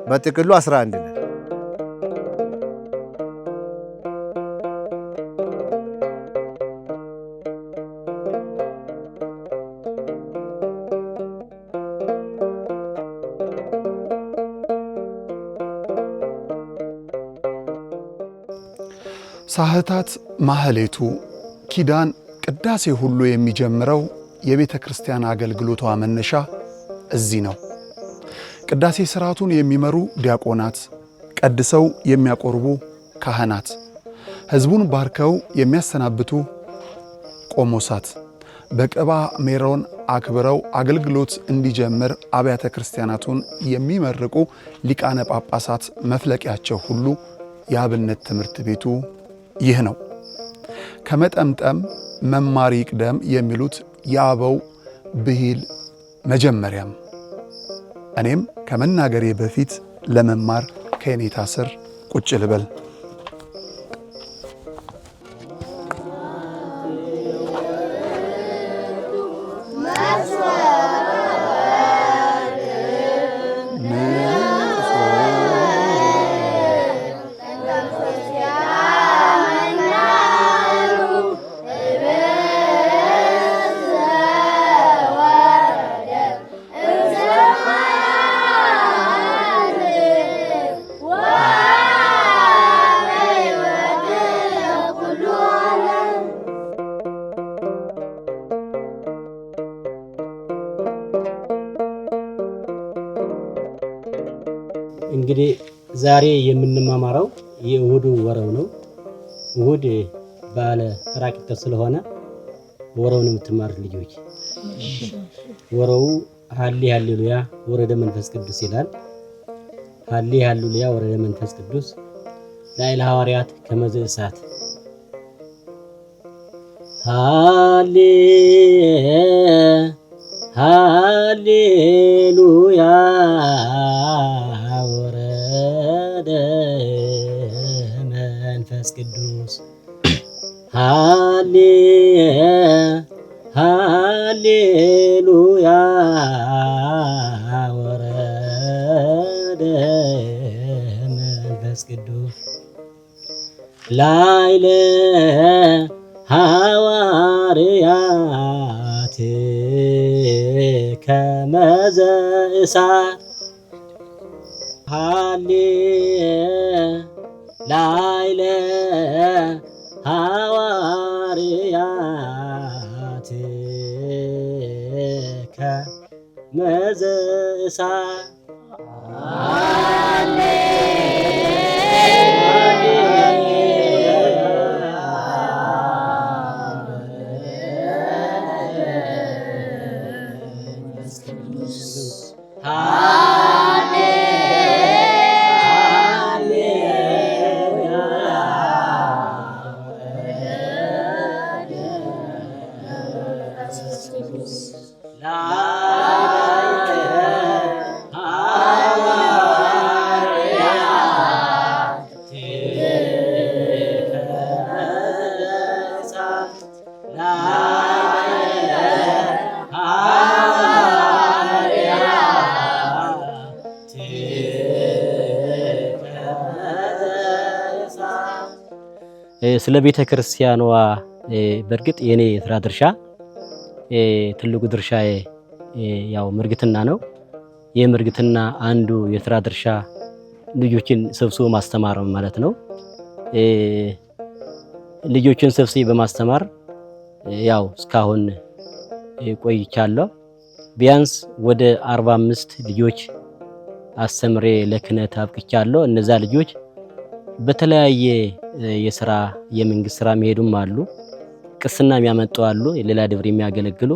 በጥቅሉ 11 ነን። ሳህታት፣ ማህሌቱ፣ ኪዳን፣ ቅዳሴ ሁሉ የሚጀምረው የቤተ ክርስቲያን አገልግሎቷ መነሻ እዚህ ነው። ቅዳሴ ሥርዓቱን የሚመሩ ዲያቆናት፣ ቀድሰው የሚያቆርቡ ካህናት፣ ሕዝቡን ባርከው የሚያሰናብቱ ቆሞሳት፣ በቅባ ሜሮን አክብረው አገልግሎት እንዲጀምር አብያተ ክርስቲያናቱን የሚመርቁ ሊቃነ ጳጳሳት መፍለቂያቸው ሁሉ የአብነት ትምህርት ቤቱ ይህ ነው። ከመጠምጠም መማር ይቅደም የሚሉት የአበው ብሂል መጀመሪያም እኔም ከመናገሬ በፊት ለመማር ከኔታ ስር ቁጭ ልበል። እንግዲህ ዛሬ የምንማማረው የእሁዱ ወረው ነው። እሁድ ባለ ራቂት ስለሆነ ወረውን የምትማሩት ልጆች ወረው ሀሌ ሃሌሉያ ወረደ መንፈስ ቅዱስ ይላል። ሀሌ ሃሌሉያ ወረደ መንፈስ ቅዱስ ላይለ ሐዋርያት ከመዘ እሳት ሃሌ ሃሌሉያ ወረደ መንፈስ ቅዱስ ሃሌ ሃሌሉያ ወረደ መንፈስ ቅዱስ ላይለ ሐዋርያት ከመዘ እሳት ሃሌ ላይለ ሐዋርያት ከመዘ እሳት ስለ ቤተ ክርስቲያኗ በርግጥ የኔ የስራ ድርሻ ትልቁ ድርሻ ያው ምርግትና ነው። የምርግትና አንዱ የስራ ድርሻ ልጆችን ሰብስቦ ማስተማር ማለት ነው። ልጆችን ሰብስቦ በማስተማር ያው እስካሁን ቆይቻለሁ። ቢያንስ ወደ 45 ልጆች አስተምሬ ለክህነት አብቅቻለሁ። እነዛ ልጆች በተለያየ የሥራ የመንግስት ስራ የሚሄዱም አሉ፣ ቅስና የሚያመጡ አሉ፣ ሌላ ደብር የሚያገለግሉ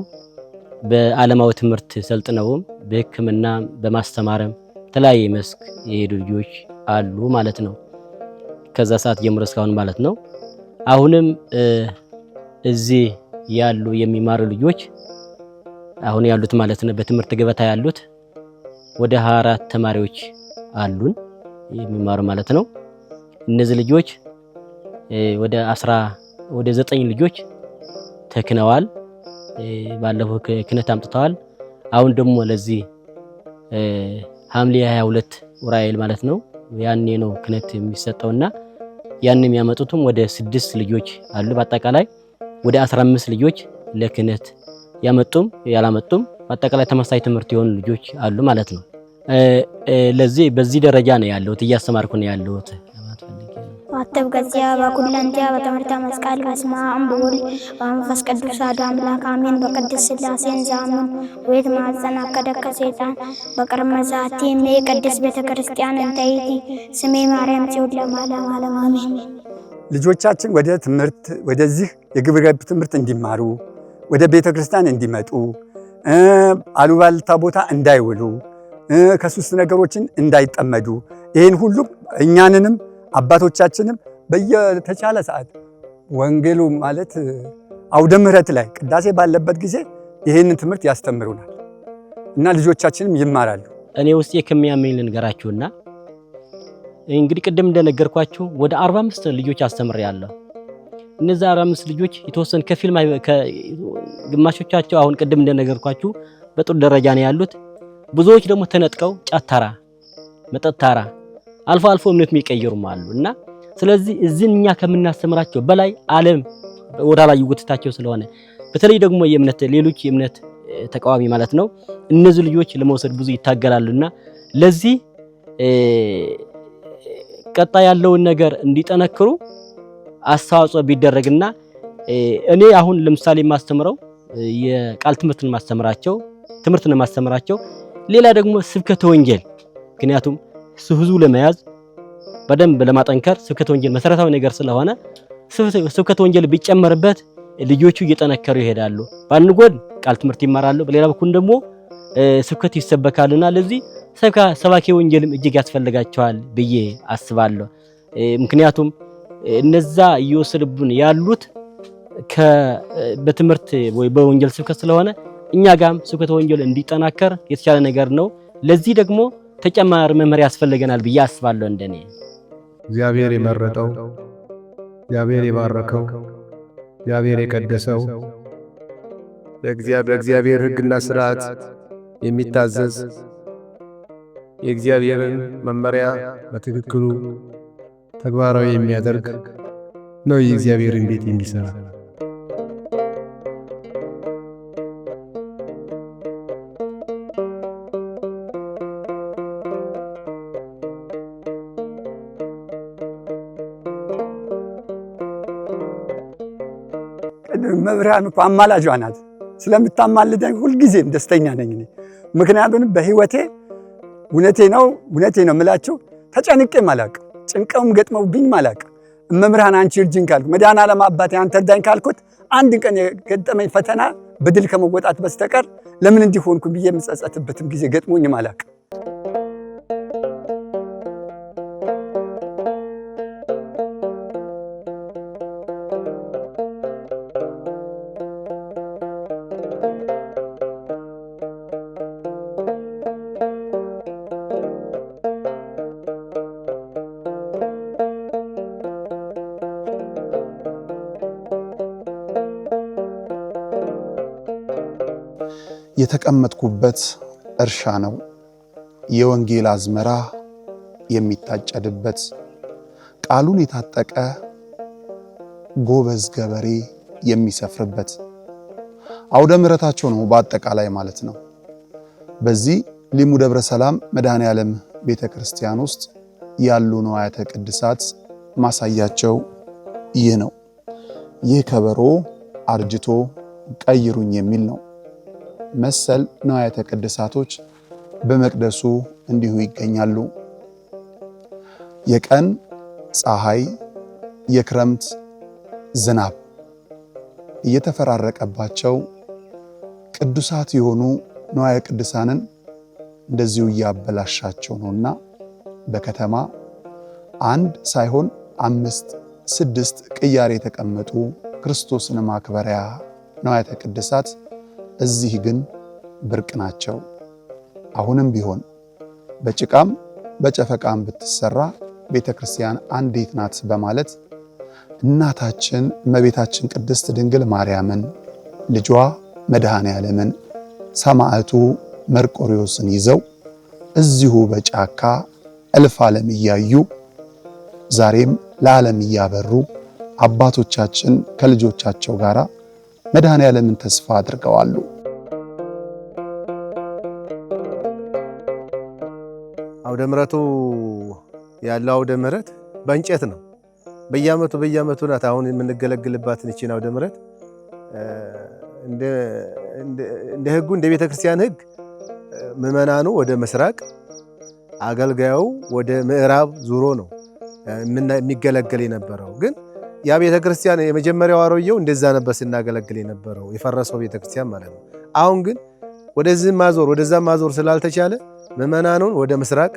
በዓለማዊ ትምህርት ሰልጥነውም በሕክምና በማስተማርም ተለያየ መስክ የሄዱ ልጆች አሉ ማለት ነው። ከዛ ሰዓት ጀምሮ እስካሁን ማለት ነው። አሁንም እዚህ ያሉ የሚማሩ ልጆች አሁን ያሉት ማለት ነው በትምህርት ገበታ ያሉት ወደ 24 ተማሪዎች አሉን የሚማሩ ማለት ነው። እነዚህ ልጆች ወደ 9 ልጆች ተክነዋል። ባለፈው ክህነት አምጥተዋል። አሁን ደግሞ ለዚህ ሐምሌ 22 ኡራኤል ማለት ነው ያኔ ነው ክህነት የሚሰጠውና ያን የሚያመጡትም ወደ 6 ልጆች አሉ። በአጠቃላይ ወደ 15 ልጆች ለክህነት ያመጡም ያላመጡም በአጠቃላይ ተመሳሳይ ትምህርት የሆኑ ልጆች አሉ ማለት ነው። ለዚህ በዚህ ደረጃ ነው ያለሁት፣ እያስተማርኩ ነው ያለሁት። አተብ ገዚያ በኩላንቲያ በትምህርተ መስቀል በስመ አብ ወወልድ ወመንፈስ ቅዱስ አሐዱ አምላክ አሜን። በቅድስት ሥላሴ እንዛምን ወይት ማዕፀን አከደከ ሰይጣን በቅድመ ዛቲ እሜ ቅድስት ቤተ ክርስቲያን እንተይቲ ስሜ ማርያም ጽዮን ለማለም ዓለም አሜን። ልጆቻችን ወደ ትምህርት ወደዚህ የግብረ ገብ ትምህርት እንዲማሩ ወደ ቤተ ክርስቲያን እንዲመጡ አሉባልታ ቦታ እንዳይውሉ ከሱስ ነገሮችን እንዳይጠመዱ ይህን ሁሉ እኛንንም አባቶቻችንም በየተቻለ ሰዓት ወንጌሉ ማለት አውደ ምሕረት ላይ ቅዳሴ ባለበት ጊዜ ይህንን ትምህርት ያስተምሩናል እና ልጆቻችንም ይማራሉ። እኔ ውስጥ ከሚያመኝ ልንገራችሁና እንግዲህ ቅድም እንደነገርኳችሁ ወደ 45 ልጆች አስተምሬያለሁ። እነዛ 45 ልጆች የተወሰነ ከፊልም ግማሾቻቸው አሁን ቅድም እንደነገርኳችሁ በጥሩ ደረጃ ነው ያሉት። ብዙዎች ደግሞ ተነጥቀው ጫታራ መጠጣራ አልፎ አልፎ እምነት የሚቀየሩም አሉና ስለዚህ እዚህኛ ከምናስተምራቸው በላይ ዓለም ወደ ላይ ይወትታቸው ስለሆነ በተለይ ደግሞ የእምነት ሌሎች የእምነት ተቃዋሚ ማለት ነው እነዚህ ልጆች ለመውሰድ ብዙ ይታገላሉና ለዚህ ቀጣይ ያለውን ነገር እንዲጠነክሩ አስተዋጽኦ ቢደረግና እኔ አሁን ለምሳሌ ማስተምረው የቃል ትምህርትን ማስተምራቸው ሌላ ደግሞ ስብከተ ወንጌል ምክንያቱም ህዝቡ ለመያዝ በደንብ ለማጠንከር ስብከተ ወንጌል መሰረታዊ ነገር ስለሆነ ስብከተ ወንጌል ቢጨመርበት ልጆቹ እየጠነከሩ ይሄዳሉ። በአንድ ጎን ቃል ትምህርት ይማራሉ፣ በሌላ በኩል ደግሞ ስብከት ይሰበካልና ለዚህ ሰባኪ ወንጌልም እጅግ ያስፈልጋቸዋል ብዬ አስባለሁ። ምክንያቱም እነዛ እየወሰዱብን ያሉት በትምህርት ወይ በወንጌል ስብከት ስለሆነ እኛ ጋም ስብከተ ወንጌል እንዲጠናከር የተሻለ ነገር ነው። ለዚህ ደግሞ ተጨማሪ መመሪያ ያስፈልገናል ብዬ አስባለሁ። እንደኔ እግዚአብሔር የመረጠው እግዚአብሔር የባረከው እግዚአብሔር የቀደሰው በእግዚአብሔር ሕግና ሥርዓት የሚታዘዝ የእግዚአብሔርን መመሪያ በትክክሉ ተግባራዊ የሚያደርግ ነው የእግዚአብሔርን ቤት የሚሰራ። መብርሃን እኮ አማላጇ ናት። ስለምታማልደኝ ሁልጊዜም ደስተኛ ነኝ እኔ። ምክንያቱም በህይወቴ እውነቴ ነው የምላችሁ ተጨንቄም አላቅም፣ ጭንቀውም ገጥመውብኝ አላቅም። መብርሃን አንቺ እርጅኝ ካልኩ መድኃኔዓለም አባቴ አንተ እርዳኝ ካልኩት አንድ ቀን የገጠመኝ ፈተና በድል ከመወጣት በስተቀር ለምን እንዲሆንኩ ብዬ የምጸጸትበትም ጊዜ ገጥሞኝም አላቅም። የተቀመጥኩበት እርሻ ነው የወንጌል አዝመራ የሚታጨድበት፣ ቃሉን የታጠቀ ጎበዝ ገበሬ የሚሰፍርበት አውደ ምሕረታቸው ነው በአጠቃላይ ማለት ነው። በዚህ ሊሙ ደብረ ሰላም መድኃኔዓለም ቤተክርስቲያን ውስጥ ያሉ ንዋያተ ቅድሳት ማሳያቸው ይህ ነው። ይህ ከበሮ አርጅቶ ቀይሩኝ የሚል ነው። መሰል ንዋያተ ቅድሳቶች በመቅደሱ እንዲሁ ይገኛሉ። የቀን ፀሐይ፣ የክረምት ዝናብ እየተፈራረቀባቸው ቅዱሳት የሆኑ ንዋየ ቅድሳንን እንደዚሁ እያበላሻቸው ነውና በከተማ አንድ ሳይሆን 5፣ 6 ቅያሬ የተቀመጡ ክርስቶስን ማክበሪያ ንዋያተ ቅድሳት እዚህ ግን ብርቅ ናቸው። አሁንም ቢሆን በጭቃም በጨፈቃም ብትሰራ ቤተክርስቲያን አንዲት ናት በማለት እናታችን እመቤታችን ቅድስት ድንግል ማርያምን፣ ልጇ መድኃኔዓለምን፣ ሰማዕቱ መርቆሪዎስን ይዘው እዚሁ በጫካ እልፍ ዓለም እያዩ ዛሬም ለዓለም እያበሩ አባቶቻችን ከልጆቻቸው ጋር መድኃኔዓለምን ተስፋ አድርገዋሉ። አውደ ምሕረቱ ያለው አውደ ምሕረት በእንጨት ነው። በየዓመቱ ናት አሁን የምንገለግልባትን እቺን አውደ ምሕረት እንደ ሕጉ እንደ ቤተክርስቲያን ሕግ ምዕመናኑ ወደ ምስራቅ፣ አገልጋዩ ወደ ምዕራብ ዙሮ ነው የሚገለገል የነበረው። ግን ያ ቤተክርስቲያን የመጀመሪያው አሮየው እንደዛ ነበር ስናገለግል የነበረው የፈረሰው ቤተክርስቲያን ማለት ነው። አሁን ግን ወደዚህ ማዞር ወደዛ ማዞር ስላልተቻለ ምዕመናኑን ወደ ምስራቅ፣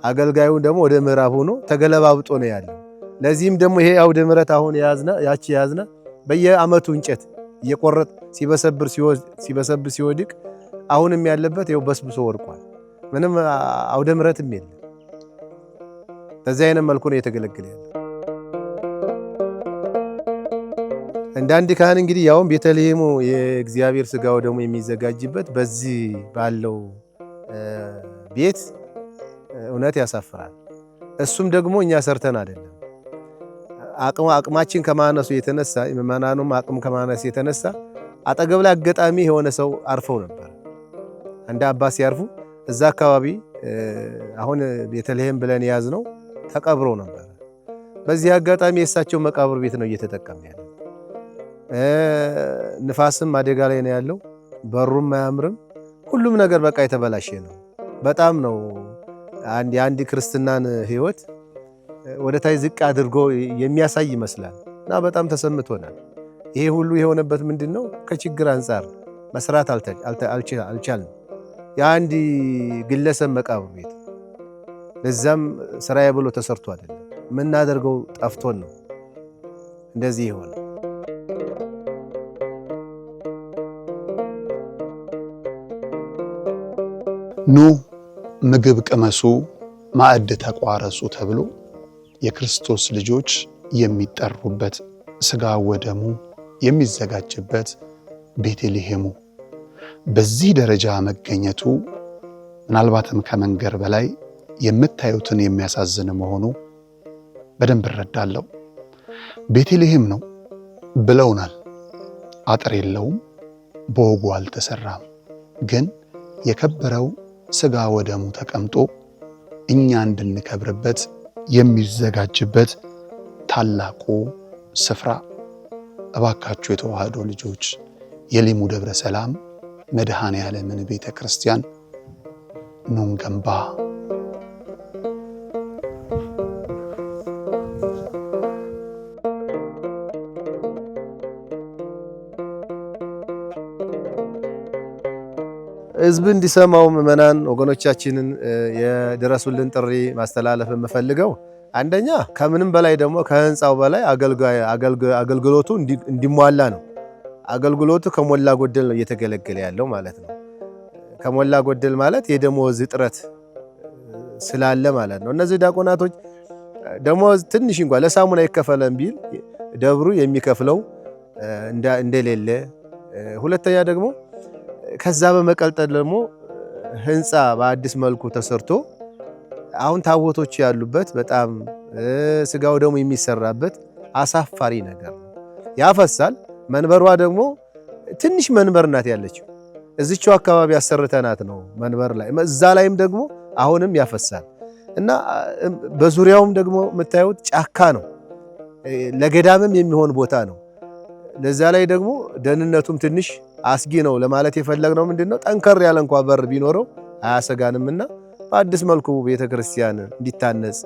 አገልጋዩን ደግሞ ወደ ምዕራብ ሆኖ ተገለባብጦ ነው ያለው። ለዚህም ደግሞ ይሄ አውደ ምሕረት አሁን ያዝና በየዓመቱ እንጨት እየቆረጥ ሲበሰብር ሲወድቅ አሁንም ያለበት ይኸው በስብሶ ወድቋል። ምንም አውደ ምሕረትም የለም። በዚህ አይነት መልኩ ነው የተገለገለ ያለው። እንደ አንድ ካህን እንግዲህ ያውም ቤተልሔሙ የእግዚአብሔር ሥጋው ደግሞ የሚዘጋጅበት በዚህ ባለው ቤት እውነት ያሳፍራል። እሱም ደግሞ እኛ ሰርተን አይደለም፣ አቅማችን ከማነሱ የተነሳ ምዕመናኑም አቅም ከማነስ የተነሳ አጠገብ ላይ አጋጣሚ የሆነ ሰው አርፈው ነበር። አንድ አባት ሲያርፉ እዛ አካባቢ አሁን ቤተልሔም ብለን የያዝነው ተቀብሮ ነበር። በዚህ አጋጣሚ የእሳቸው መቃብር ቤት ነው እየተጠቀመ ያለው። ንፋስም አደጋ ላይ ነው ያለው። በሩም አያምርም። ሁሉም ነገር በቃ የተበላሸ ነው። በጣም ነው የአንድ ክርስትናን ሕይወት ወደ ታይ ዝቅ አድርጎ የሚያሳይ ይመስላል እና በጣም ተሰምቶናል። ይሄ ሁሉ የሆነበት ምንድነው? ከችግር አንፃር መስራት አልቻልንም። የአንድ ግለሰብ መቃብር ቤት ለዛም ስራዬ ብሎ ተሰርቶ አይደለም የምናደርገው ጠፍቶን ነው እንደዚህ ይሆን። ኑ ምግብ ቅመሱ ማዕድ ተቋረሱ ተብሎ የክርስቶስ ልጆች የሚጠሩበት ስጋ ወደሙ የሚዘጋጅበት ቤተልሔሙ በዚህ ደረጃ መገኘቱ ምናልባትም ከመንገር በላይ የምታዩትን የሚያሳዝን መሆኑ በደንብ እረዳለሁ። ቤተልሔም ነው ብለውናል። አጥር የለውም፣ በወጉ አልተሰራም። ግን የከበረው ስጋ ወደሙ ተቀምጦ እኛ እንድንከብርበት የሚዘጋጅበት ታላቁ ስፍራ። እባካችሁ የተዋህዶ ልጆች የሊሙ ደብረ ሰላም መድኃኔ ዓለምን ቤተ ክርስቲያን ኑን ገንባ። ህዝብ እንዲሰማው ምዕመናን ወገኖቻችንን የድረሱልን ጥሪ ማስተላለፍ የምፈልገው አንደኛ ከምንም በላይ ደግሞ ከህንፃው በላይ አገልግሎቱ እንዲሟላ ነው። አገልግሎቱ ከሞላ ጎደል ነው እየተገለገለ ያለው ማለት ነው። ከሞላ ጎደል ማለት የደሞዝ እጥረት ስላለ ማለት ነው። እነዚህ ዲያቆናቶች ደሞዝ ትንሽ እንኳን ለሳሙና ይከፈለን ቢል ደብሩ የሚከፍለው እንደሌለ፣ ሁለተኛ ደግሞ ከዛ በመቀጠል ደግሞ ህንፃ በአዲስ መልኩ ተሰርቶ አሁን ታቦቶች ያሉበት በጣም ስጋው ደግሞ የሚሰራበት አሳፋሪ ነገር ነው። ያፈሳል። መንበሯ ደግሞ ትንሽ መንበር ናት ያለችው። እዚችው አካባቢ ያሰርተናት ነው መንበር ላይ እዛ ላይም ደግሞ አሁንም ያፈሳል እና በዙሪያውም ደግሞ የምታዩት ጫካ ነው። ለገዳምም የሚሆን ቦታ ነው። ለዛ ላይ ደግሞ ደህንነቱም ትንሽ አስጊ ነው ለማለት የፈለግነው ምንድነው ጠንከር ያለ እንኳን በር ቢኖረው አያሰጋንምና በአዲስ መልኩ ቤተክርስቲያን እንዲታነጽ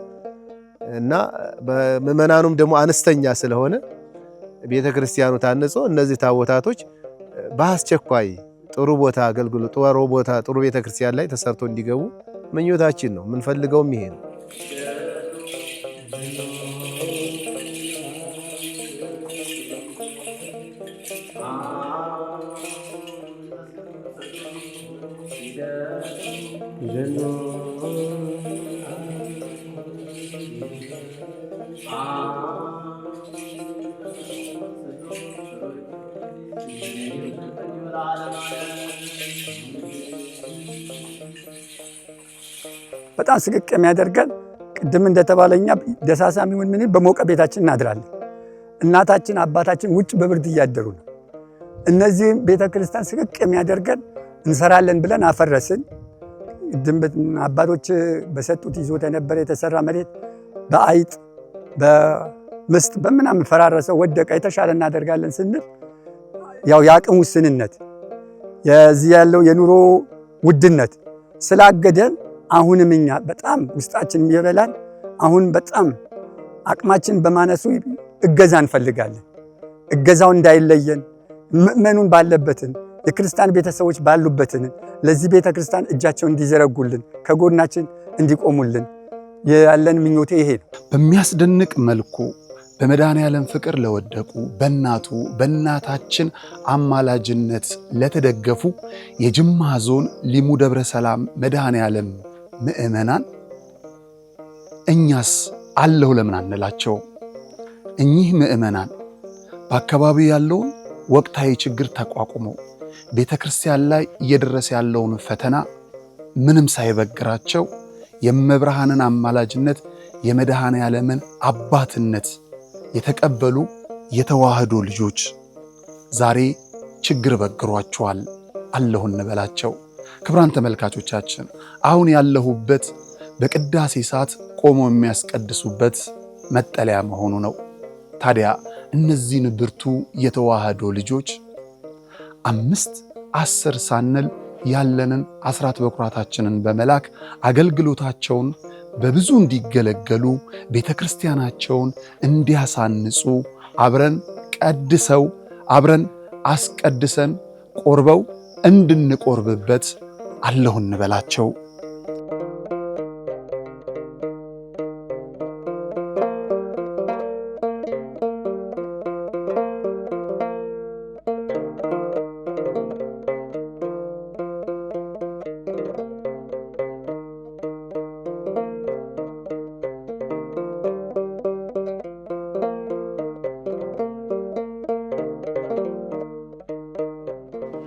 እና በምዕመናኑም ደግሞ አነስተኛ ስለሆነ ቤተክርስቲያኑ ታንጾ እነዚህ ታቦታቶች በአስቸኳይ ጥሩ ቦታ አገልግሎት ጥሩ ቤተክርስቲያን ላይ ተሰርቶ እንዲገቡ ምኞታችን ነው። የምንፈልገውም ይሄ ነው። በጣም ስቅቅ የሚያደርገን ቅድም እንደተባለኛ ደሳሳም ይሁን ምን በሞቀ ቤታችን እናድራለን። እናታችን አባታችን ውጭ በብርድ እያደሩ ነው። እነዚህ ቤተክርስቲያን ስቅቅ የሚያደርገን እንሰራለን ብለን አፈረስን። አባቶች በሰጡት ይዞት የነበረ የተሰራ መሬት በአይጥ በምስጥ በምናምን ፈራረሰ፣ ወደቀ። የተሻለ እናደርጋለን ስንል ያው የአቅም ውስንነት የዚህ ያለው የኑሮ ውድነት ስላገደን አሁንም እኛ በጣም ውስጣችን የሚበላን አሁን በጣም አቅማችን በማነሱ እገዛ እንፈልጋለን። እገዛው እንዳይለየን ምእመኑን ባለበትን የክርስቲያን ቤተሰቦች ባሉበትን ለዚህ ቤተክርስቲያን እጃቸውን እንዲዘረጉልን ከጎናችን እንዲቆሙልን ያለን ምኞቴ ይሄ ነው። በሚያስደንቅ መልኩ በመድኃኔ ዓለም ፍቅር ለወደቁ በእናታችን አማላጅነት ለተደገፉ የጅማ ዞን ሊሙ ደብረ ሰላም መድኃኔ ዓለም ምእመናን እኛስ አለሁ ለምን አንላቸው? እኚህ ምእመናን በአካባቢው ያለውን ወቅታዊ ችግር ተቋቁመው ቤተክርስቲያን ላይ እየደረሰ ያለውን ፈተና ምንም ሳይበግራቸው የመብርሃንን አማላጅነት የመድኃኔ ዓለምን አባትነት የተቀበሉ የተዋህዶ ልጆች ዛሬ ችግር በግሯቸዋል። አለሁ እንበላቸው። ክቡራን ተመልካቾቻችን አሁን ያለሁበት በቅዳሴ ሰዓት ቆሞ የሚያስቀድሱበት መጠለያ መሆኑ ነው። ታዲያ እነዚህን ብርቱ የተዋህዶ ልጆች 5-10 ሳንል ያለንን አስራት በኩራታችንን በመላክ አገልግሎታቸውን በብዙ እንዲገለገሉ ቤተክርስቲያናቸውን እንዲያሳንጹ አብረን ቀድሰው አብረን አስቀድሰን ቆርበው እንድንቆርብበት አለሁ እንበላቸው።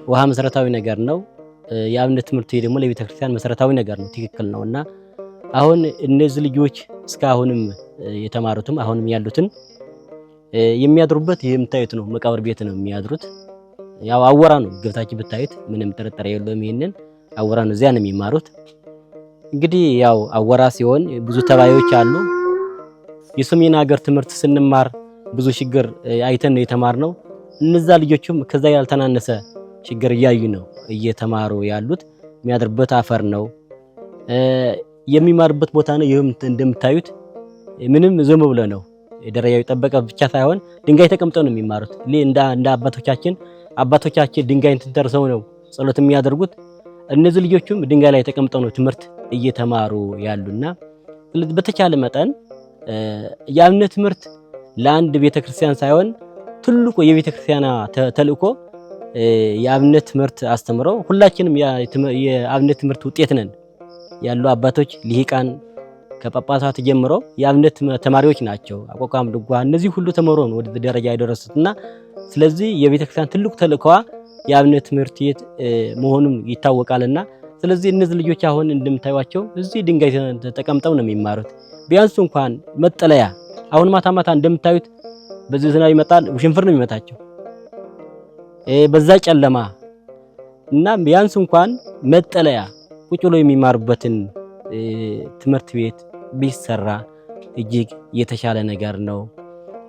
ውሃ መሰረታዊ ነገር ነው። የአብነት ትምህርት ደግሞ ለቤተ ክርስቲያን መሰረታዊ ነገር ነው። ትክክል ነውና አሁን እነዚህ ልጆች እስካሁንም የተማሩትም አሁንም ያሉትን የሚያድሩበት የምታዩት ነው። መቃብር ቤት ነው የሚያድሩት። ያው አወራ ነው ገብታችሁ ብታዩት ምንም ጥርጥር የለውም። ይሄንን አወራ ነው፣ እዚያ ነው የሚማሩት። እንግዲህ ያው አወራ ሲሆን ብዙ ተባዮች አሉ። የሰሜን ሀገር ትምህርት ስንማር ብዙ ችግር አይተን ነው የተማርነው። እነዛ ልጆችም ከዛ ያልተናነሰ ችግር እያዩ ነው እየተማሩ ያሉት። የሚያድርበት አፈር ነው የሚማርበት ቦታ ነው። ይሄም እንደምታዩት ምንም ዝም ብሎ ነው ደረጃው የጠበቀ ብቻ ሳይሆን ድንጋይ ተቀምጠው ነው የሚማሩት። እንደ አባቶቻችን ድንጋይን ተንተርሰው ነው ጸሎት የሚያደርጉት። እነዚህ ልጆችም ድንጋይ ላይ ተቀምጠው ነው ትምህርት እየተማሩ ያሉና በተቻለ መጠን የአብነት ትምህርት ለአንድ ቤተክርስቲያን ሳይሆን ትልቁ የቤተክርስቲያና ተልእኮ የአብነት ትምህርት አስተምረው ሁላችንም የአብነት ትምህርት ውጤት ነን ያሉ አባቶች ሊቃን ከጳጳሳት ጀምረው የአብነት ተማሪዎች ናቸው። አቋቋም ድጓ እነዚህ ሁሉ ተመረው ነው ወደ ደረጃ ያደረሱትና ስለዚህ የቤተክርስቲያን ትልቁ ተልእኮዋ የአብነት ትምህርት መሆኑን ይታወቃልና ስለዚህ እነዚህ ልጆች አሁን እንደምታዩቸው እዚህ ድንጋይ ተቀምጠው ነው የሚማሩት። ቢያንስ እንኳን መጠለያ አሁን ማታ ማታ እንደምታዩት በዚህ ዝናብ ይመጣል፣ ውሽንፍር ነው የሚመታቸው በዛ ጨለማ እና ቢያንስ እንኳን መጠለያ ቁጭ ብሎ የሚማሩበትን ትምህርት ቤት ቢሰራ እጅግ የተሻለ ነገር ነው።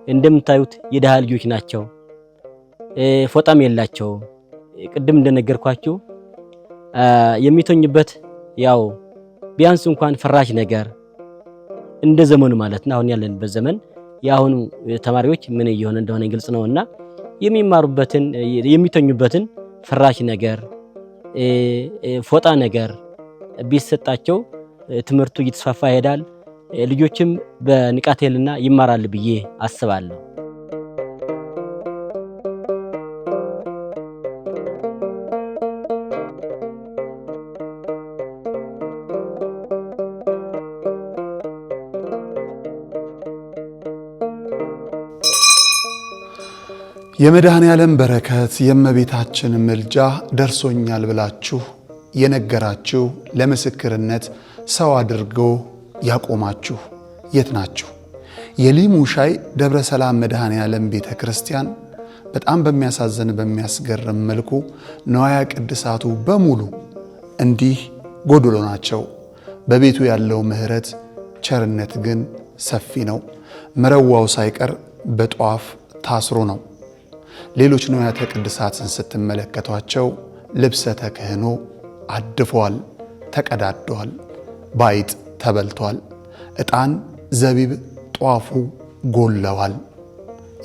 እንደምታዩት የደሃ ልጆች ናቸው፣ ፎጣም የላቸው። ቅድም እንደነገርኳችሁ የሚተኙበት ያው ቢያንስ እንኳን ፍራሽ ነገር እንደ ዘመኑ ማለት ነው። አሁን ያለንበት ዘመን የአሁኑ ተማሪዎች ምን እየሆነ እንደሆነ ግልጽ ነውና የሚማሩበትን የሚተኙበትን ፍራሽ ነገር ፎጣ ነገር ቢሰጣቸው ትምህርቱ እየተስፋፋ ይሄዳል። ልጆችም በንቃተ ህሊና ይማራሉ ብዬ አስባለሁ። የመድኃኔ ዓለም በረከት የእመቤታችን ምልጃ ደርሶኛል ብላችሁ የነገራችሁ ለምስክርነት ሰው አድርጎ ያቆማችሁ የት ናችሁ? የሊሙ ሻይ ደብረ ሰላም መድኃኔ ዓለም ቤተ ክርስቲያን በጣም በሚያሳዝን በሚያስገርም መልኩ ነዋያ ቅድሳቱ በሙሉ እንዲህ ጎድሎ ናቸው። በቤቱ ያለው ምሕረት ቸርነት ግን ሰፊ ነው። መረዋው ሳይቀር በጧፍ ታስሮ ነው። ሌሎች ንዋያተ ቅድሳትን ስትመለከቷቸው ልብሰ ተክህኖ አድፏል፣ ተቀዳዷል፣ ባይጥ ተበልቷል፣ ዕጣን ዘቢብ ጧፉ ጎለዋል።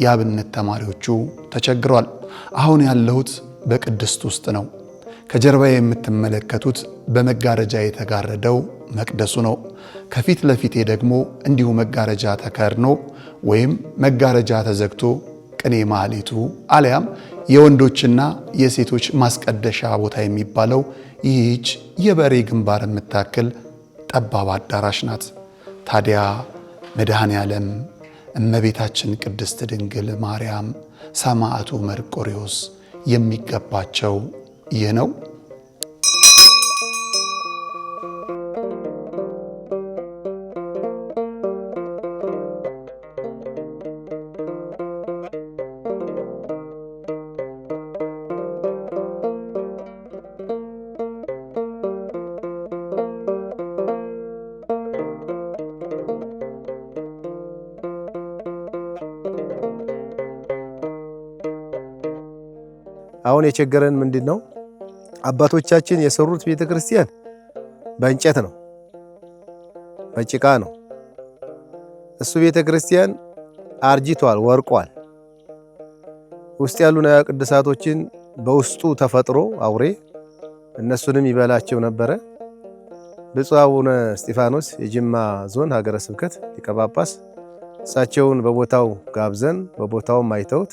የአብነት ተማሪዎቹ ተቸግሯል። አሁን ያለሁት በቅድስት ውስጥ ነው። ከጀርባ የምትመለከቱት በመጋረጃ የተጋረደው መቅደሱ ነው። ከፊት ለፊቴ ደግሞ እንዲሁ መጋረጃ ተከርኖ ወይም መጋረጃ ተዘግቶ ቅኔ ማህሌቱ አሊያም የወንዶችና የሴቶች ማስቀደሻ ቦታ የሚባለው ይህች የበሬ ግንባር የምታክል ጠባብ አዳራሽ ናት። ታዲያ መድኃኔ ዓለም እመቤታችን ቅድስት ድንግል ማርያም ሰማዕቱ መርቆሬዎስ የሚገባቸው ይህ ነው? አሁን የቸገረን ምንድነው? አባቶቻችን የሰሩት ቤተክርስቲያን በእንጨት ነው። በጭቃ ነው። እሱ ቤተክርስቲያን አርጅቷል፣ ወርቋል። ውስጥ ያሉ ንዋየ ቅድሳቶችን በውስጡ ተፈጥሮ አውሬ እነሱንም ይበላቸው ነበረ። ብፁዕ አቡነ እስጢፋኖስ የጅማ ዞን ሀገረ ስብከት ሊቀ ጳጳስ እሳቸውን በቦታው ጋብዘን በቦታውም አይተውት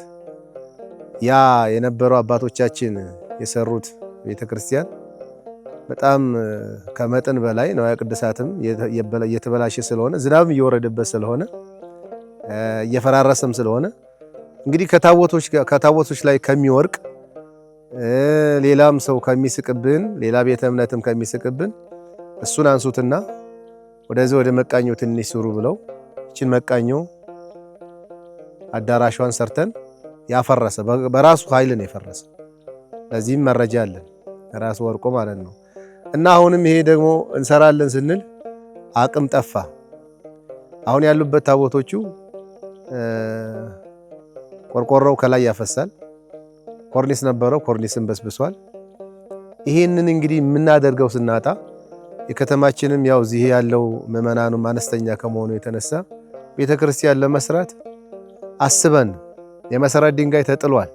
ያ የነበረው አባቶቻችን የሰሩት ቤተክርስቲያን በጣም ከመጠን በላይ ንዋየ ቅድሳትም የተበላሸ ስለሆነ ዝናብም እየወረደበት ስለሆነ እየፈራረሰም ስለሆነ እንግዲህ ከታቦቶች ላይ ከሚወርቅ ሌላም ሰው ከሚስቅብን ሌላ ቤተ እምነትም ከሚስቅብን እሱን አንሱትና ወደዚህ ወደ መቃኞ ትንሽ ስሩ ብለው እቺን መቃኞ አዳራሿን ሰርተን ያፈረሰ በራሱ ኃይል ነው የፈረሰ። ለዚህም መረጃ አለን ራሱ ወርቆ ማለት ነው። እና አሁንም ይሄ ደግሞ እንሰራለን ስንል አቅም ጠፋ። አሁን ያሉበት ታቦቶቹ ቆርቆሮው ከላይ ያፈሳል። ኮርኒስ ነበረው፣ ኮርኒስን በስብሷል። ይሄንን እንግዲህ የምናደርገው ስናጣ የከተማችንም ያው እዚህ ያለው ምዕመናኑም አነስተኛ ከመሆኑ የተነሳ ቤተክርስቲያን ለመስራት አስበን የመሰረት ድንጋይ ተጥሏል።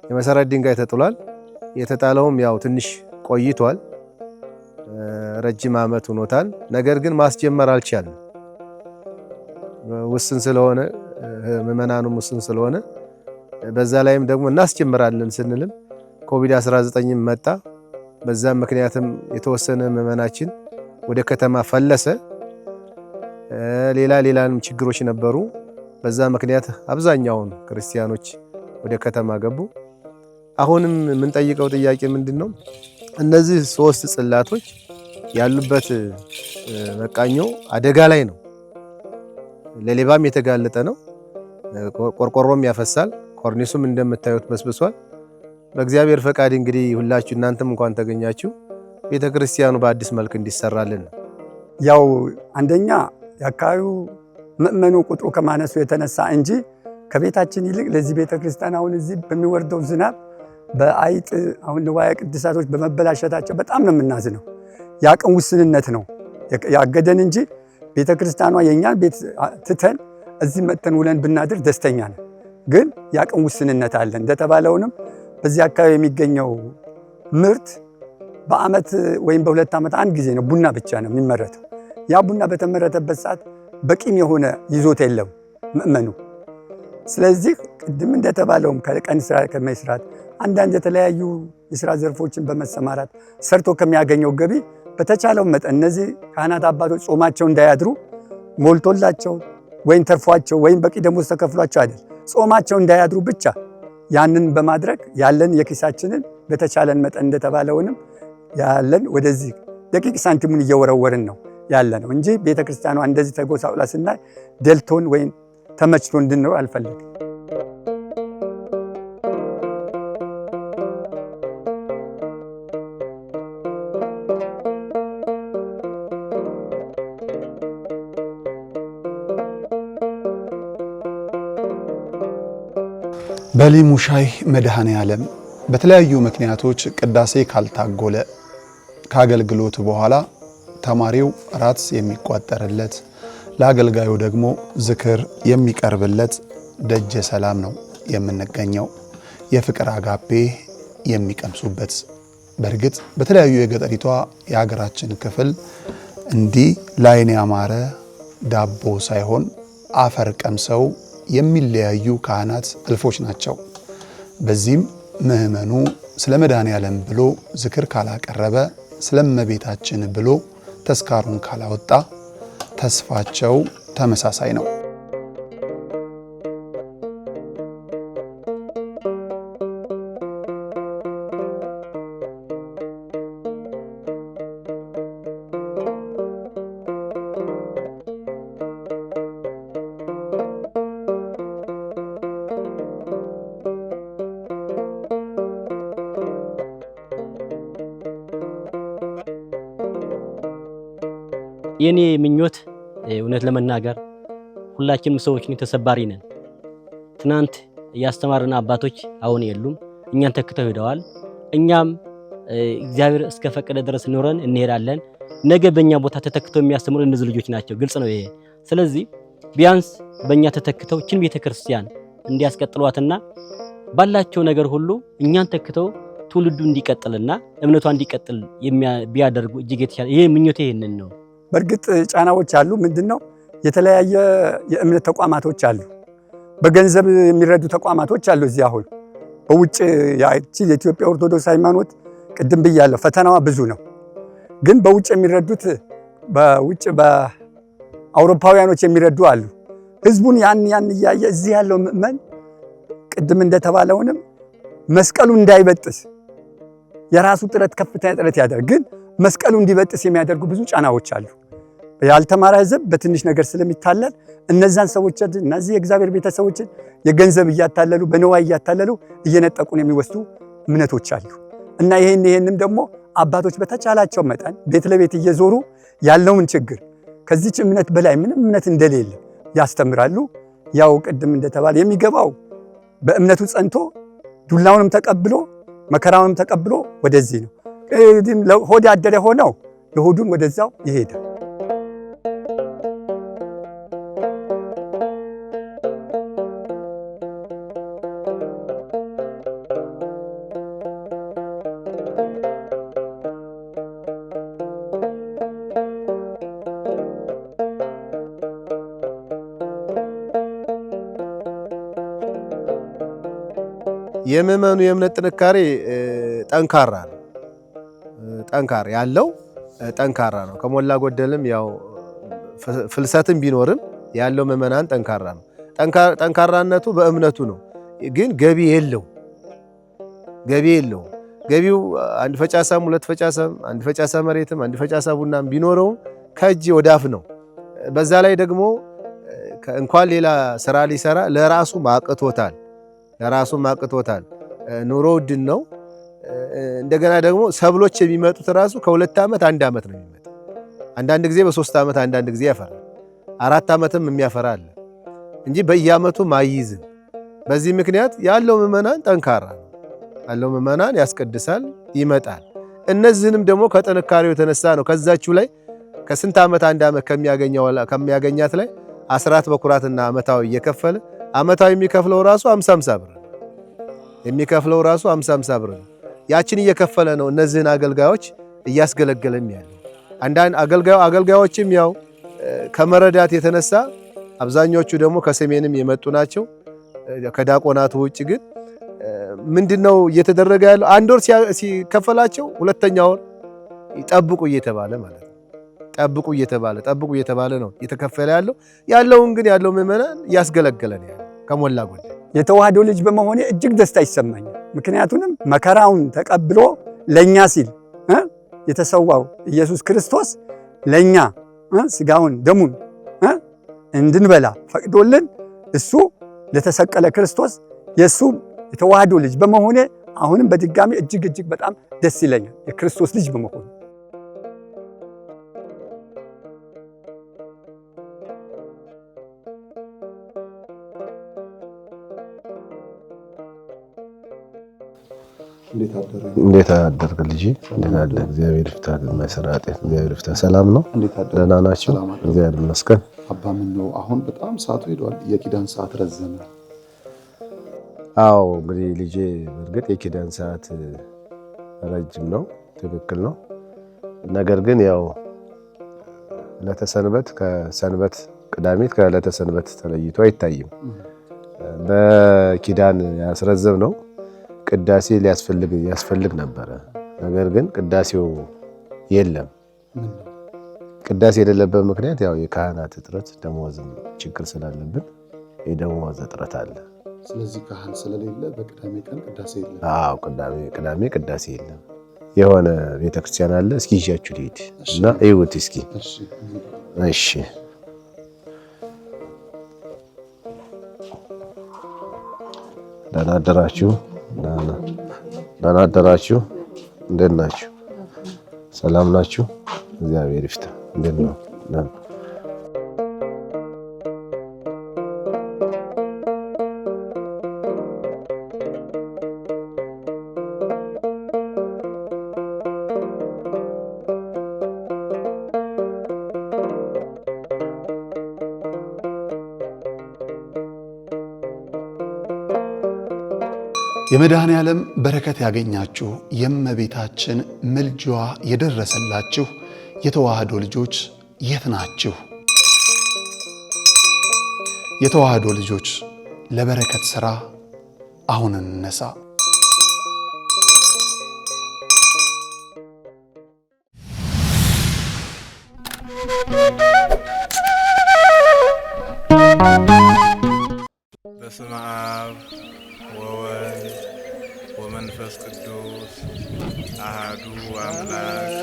የመሰረት ድንጋይ ተጥሏል። የተጣለውም ያው ትንሽ ቆይቷል፣ ረጅም ዓመት ሆኖታል። ነገር ግን ማስጀመር አልቻልንም። ውስን ስለሆነ ምዕመናኑም ውስን ስለሆነ በዛ ላይም ደግሞ እናስጀምራለን ስንልም ኮቪድ-19 መጣ። በዛም ምክንያትም የተወሰነ ምዕመናችን ወደ ከተማ ፈለሰ። ሌላም ችግሮች ነበሩ። በዛ ምክንያት አብዛኛውን ክርስቲያኖች ወደ ከተማ ገቡ። አሁንም የምንጠይቀው ጥያቄ ምንድነው? እነዚህ 3 ጽላቶች ያሉበት መቃኞ አደጋ ላይ ነው። ለሌባም የተጋለጠ ነው። ቆርቆሮም ያፈሳል። ኮርኒሱም እንደምታዩት በስብሷል። በእግዚአብሔር ፈቃድ እንግዲህ ሁላችሁ እናንተም እንኳን ተገኛችሁ ቤተክርስቲያኑ በአዲስ መልክ እንዲሰራልን ነው። ያው አንደኛ የአካባቢው ምእመኑ ቁጥሩ ከማነሱ የተነሳ እንጂ ከቤታችን ይልቅ ለዚህ ቤተክርስቲያን አሁን እዚህ በሚወርደው ዝናብ በአይጥ አሁን ንዋየ ቅድሳቶች በመበላሸታቸው በጣም ነው የምናዝነው። የአቅም ውስንነት ነው ያገደን እንጂ ቤተክርስቲያኗ የኛን ቤት ትተን እዚህ መጥተን ውለን ብናድር ደስተኛ ነን። ግን የአቅም ውስንነት አለ። እንደተባለውንም በዚህ አካባቢ የሚገኘው ምርት በአመት ወይም በ2 ዓመት አንድ ጊዜ ነው ቡና ብቻ ነው የሚመረተው። ያ ቡና በተመረተበት ሰዓት በቂም የሆነ ይዞት የለው ምእመኑ። ስለዚህ ቅድም እንደተባለውም ከቀን ስራ ከመስራት አንዳንድ የተለያዩ የስራ ዘርፎችን በመሰማራት ሰርቶ ከሚያገኘው ገቢ በተቻለው መጠን እነዚህ ካህናት አባቶች ጾማቸው እንዳያድሩ ሞልቶላቸው ወይም ተርፏቸው ወይም በቂ ደሞዝ ተከፍሏቸው አይደል፣ ጾማቸው እንዳያድሩ ብቻ ያንን በማድረግ ያለን የኪሳችንን በተቻለን መጠን እንደተባለውንም ያለን ወደዚህ ደቂቅ ሳንቲሙን እየወረወርን ነው ያለ ነው እንጂ ቤተክርስቲያኗ እንደዚህ ተጎሳቁላ ስናይ ደልቶን ወይም ተመችቶ እንድንኖር አልፈልግም። በሊሙሻይ መድኃኔ ዓለም በተለያዩ ምክንያቶች ቅዳሴ ካልታጎለ ከአገልግሎት በኋላ ተማሪው ራት የሚቋጠርለት ለአገልጋዩ ደግሞ ዝክር የሚቀርብለት ደጀ ሰላም ነው የምንገኘው። የፍቅር አጋፔ የሚቀምሱበት። በእርግጥ በተለያዩ የገጠሪቷ የሀገራችን ክፍል እንዲህ ላይን ያማረ ዳቦ ሳይሆን አፈር ቀምሰው የሚለያዩ ካህናት እልፎች ናቸው። በዚህም ምእመኑ ስለ መድኃኔ ዓለም ብሎ ዝክር ካላቀረበ ስለ እመቤታችን ብሎ ተስካሩን ካላወጣ ተስፋቸው ተመሳሳይ ነው። የኔ ምኞት እውነት ለመናገር ሁላችንም ሰዎች ተሰባሪ ነን። ትናንት ያስተማሩን አባቶች አሁን የሉም፣ እኛን ተክተው ሄደዋል። እኛም እግዚአብሔር እስከፈቀደ ድረስ ኖረን እንሄዳለን። ነገ በእኛ ቦታ ተተክተው የሚያስተምሩ እነዚህ ልጆች ናቸው። ግልጽ ነው ይሄ። ስለዚህ ቢያንስ በእኛ ተተክተው ችን ቤተክርስቲያን እንዲያስቀጥሏትና ባላቸው ነገር ሁሉ እኛን ተክተው ትውልዱ እንዲቀጥልና እምነቷ እንዲቀጥል ቢያደርጉ እጅግ የተሻለ ይሄ ምኞቴ ይሄንን ነው። በእርግጥ ጫናዎች አሉ። ምንድነው የተለያየ የእምነት ተቋማቶች አሉ፣ በገንዘብ የሚረዱ ተቋማቶች አሉ። እዚህ አሁን በውጭ የኢትዮጵያ ኦርቶዶክስ ሃይማኖት ቅድም ብያለሁ ፈተናዋ ብዙ ነው። ግን በውጭ የሚረዱት በውጭ በአውሮፓውያኖች የሚረዱ አሉ። ህዝቡን ያን እያየ እዚህ ያለው ምእመን ቅድም እንደተባለውንም መስቀሉ እንዳይበጥስ የራሱ ጥረት ከፍተኛ ጥረት ያደርግ፣ ግን መስቀሉ እንዲበጥስ የሚያደርጉ ብዙ ጫናዎች አሉ። ያልተማረ ህዝብ በትንሽ ነገር ስለሚታለል እነዛን ሰዎች እነዚህ የእግዚአብሔር ቤተሰቦችን የገንዘብ እያታለሉ በነዋይ እያታለሉ እየነጠቁን የሚወስዱ እምነቶች አሉ እና ይሄንም ደግሞ አባቶች በተቻላቸው መጠን ቤት ለቤት እየዞሩ ያለውን ችግር ከዚህች እምነት በላይ ምንም እምነት እንደሌለ ያስተምራሉ። ያው ቅድም እንደተባለ የሚገባው በእምነቱ ጸንቶ ዱላውንም ተቀብሎ መከራውንም ተቀብሎ ወደዚህ ነው። ሆድ ያደረ ሆነው ለሆዱን ወደዛው ይሄዳል። የምእመኑ የእምነት ጥንካሬ ጠንካራ ነው። ጠንካራ ያለው ጠንካራ ነው። ከሞላ ጎደልም ያው ፍልሰትም ቢኖርም ያለው ምእመናን ጠንካራ ነው። ጠንካራነቱ በእምነቱ ነው። ግን ገቢ የለው። ገቢው አንድ ፈጫሳም ሁለት ፈጫሳም አንድ ፈጫሳ መሬትም አንድ ፈጫሳ ቡናም ቢኖረው ከእጅ ወዳፍ ነው። በዛ ላይ ደግሞ እንኳን ሌላ ስራ ሊሰራ ለራሱ ማቅቶታል። ኑሮ ውድን ነው። እንደገና ደግሞ ሰብሎች የሚመጡት ራሱ ከሁለት ዓመት አንድ ዓመት ነው የሚመጣው። አንዳንድ ጊዜ በሶስት ዓመት አንዳንድ ጊዜ ያፈራል። 4 ዓመትም የሚያፈራ አለ እንጂ በየዓመቱ ማይይዝም። በዚህ ምክንያት ያለው ምእመናን ጠንካራ ነው። ያለው ምእመናን ያስቀድሳል፣ ይመጣል። እነዚህንም ደግሞ ከጥንካሬው የተነሳ ነው ከዛችሁ ላይ ከስንት ዓመት አንድ ዓመት ከሚያገኛት ላይ አስራት በኩራትና ዓመታዊ እየከፈለ ዓመታዊ የሚከፍለው ራሱ 50 ብር ነው። ያችን እየከፈለ ነው እነዚህን አገልጋዮች እያስገለገለም ያለው። አንዳንድ አገልጋዮችም ያው ከመረዳት የተነሳ አብዛኞቹ ደግሞ ከሰሜንም የመጡ ናቸው። ከዲያቆናቱ ውጭ ግን ምንድነው እየተደረገ ያለው? አንድ ወር ሲከፈላቸው ሁለተኛ ወር ይጠብቁ እየተባለ ማለት ነው። ጠብቁ እየተባለ ነው እየተከፈለ ያለውን ግን ያለው ምእመናን እያስገለገለን ያለው ከሞላ ጎደል። የተዋህዶ ልጅ በመሆኔ እጅግ ደስታ ይሰማኛል። ምክንያቱንም መከራውን ተቀብሎ ለኛ ሲል የተሰዋው ኢየሱስ ክርስቶስ ለኛ ስጋውን ደሙን እንድንበላ ፈቅዶልን እሱ ለተሰቀለ ክርስቶስ የሱ የተዋህዶ ልጅ በመሆኔ አሁንም በድጋሚ እጅግ በጣም ደስ ይለኛል የክርስቶስ ልጅ በመሆኔ። እንዴት አደርክ ልጅ? እንዴት አለ? እግዚአብሔር ይፍታ። ማይሰራጤ እግዚአብሔር ይፍታ። ሰላም ነው? ደህና ናችሁ? እግዚአብሔር ይመስገን። አባ ምን ነው አሁን በጣም ሰዓቱ ሄዷል። የኪዳን ሰዓት ረዘመ። አዎ እንግዲህ ልጄ በእርግጥ የኪዳን ሰዓት ረጅም ነው፣ ትክክል ነው። ነገር ግን ያው ለተሰንበት ከሰንበት ቅዳሜት ከለተሰንበት ተለይቶ አይታይም። በኪዳን ያስረዘም ነው። ቅዳሴ ያስፈልግ ነበረ። ነገር ግን ቅዳሴው የለም። ቅዳሴ የሌለበት ምክንያት ያው የካህናት እጥረት፣ ደሞዝም ችግር ስላለብን የደሞዝ እጥረት አለ። ስለዚህ ካህን ስለሌለ በቅዳሜ ቀን ቅዳሴ የለም። አዎ ቅዳሜ ቅዳሴ የለም። የሆነ ቤተክርስቲያን አለ። እስኪ ይዣችሁ ልሂድ እና እዩት እስኪ። እሺ ደህና አደራችሁ። ደህና አደራችሁ። እንዴት ናችሁ? ሰላም ናችሁ? እግዚአብሔር ይፍታ። እንዴት ነው? የመድኃኔ ዓለም በረከት ያገኛችሁ የእመቤታችን ምልጃዋ የደረሰላችሁ የተዋህዶ ልጆች የት ናችሁ? የተዋህዶ ልጆች ለበረከት ሥራ አሁን እንነሳ። በስመ አብ ወወልድ ወመንፈስ ቅዱስ አሐዱ አምላክ።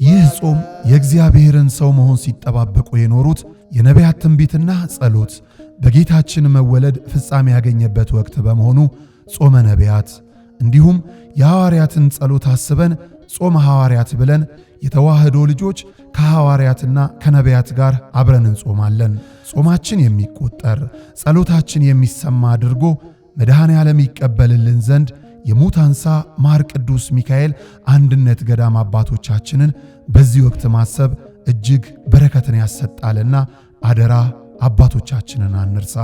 ይህ ጾም የእግዚአብሔርን ሰው መሆን ሲጠባበቁ የኖሩት የነቢያት ትንቢትና ጸሎት በጌታችን መወለድ ፍጻሜ ያገኘበት ወቅት በመሆኑ ጾመ ነቢያት እንዲሁም የሐዋርያትን ጸሎት አስበን ጾመ ሐዋርያት ብለን የተዋህዶ ልጆች ከሐዋርያትና ከነቢያት ጋር አብረን እንጾማለን። ጾማችን የሚቆጠር ጸሎታችን የሚሰማ አድርጎ መድኃኔ ዓለም ይቀበልልን ዘንድ የሙታንሳ ማር ቅዱስ ሚካኤል አንድነት ገዳም አባቶቻችንን በዚህ ወቅት ማሰብ እጅግ በረከትን ያሰጣልና አደራ አባቶቻችንን አንርሳ።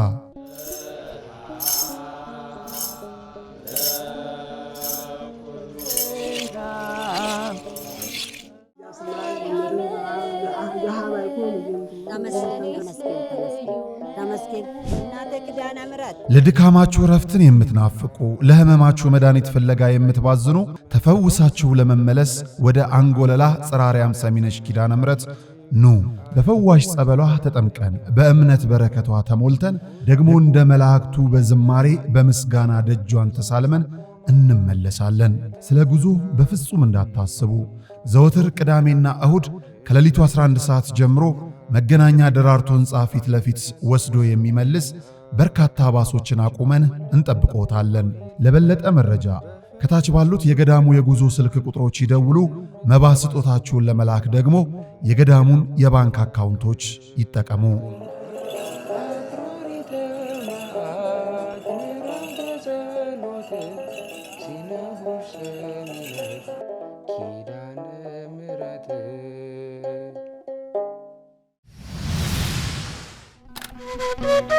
ለድካማችሁ ረፍትን የምትናፍቁ ለሕመማችሁ መድኃኒት ፍለጋ የምትባዝኑ ተፈውሳችሁ ለመመለስ ወደ አንጎለላ ጽራርያም ሰሚነሽ ኪዳነ ምሕረት ኑ። በፈዋሽ ጸበሏ ተጠምቀን በእምነት በረከቷ ተሞልተን ደግሞ እንደ መላእክቱ በዝማሬ በምስጋና ደጇን ተሳልመን እንመለሳለን። ስለ ጉዞ በፍጹም እንዳታስቡ። ዘወትር ቅዳሜና እሁድ ከሌሊቱ 11 ሰዓት ጀምሮ መገናኛ ደራርቱ ሕንፃ ፊት ለፊት ወስዶ የሚመልስ በርካታ ባሶችን አቁመን እንጠብቆታለን። ለበለጠ መረጃ ከታች ባሉት የገዳሙ የጉዞ ስልክ ቁጥሮች ይደውሉ። መባ ስጦታችሁን ለመላክ ደግሞ የገዳሙን የባንክ አካውንቶች ይጠቀሙ። Thank you.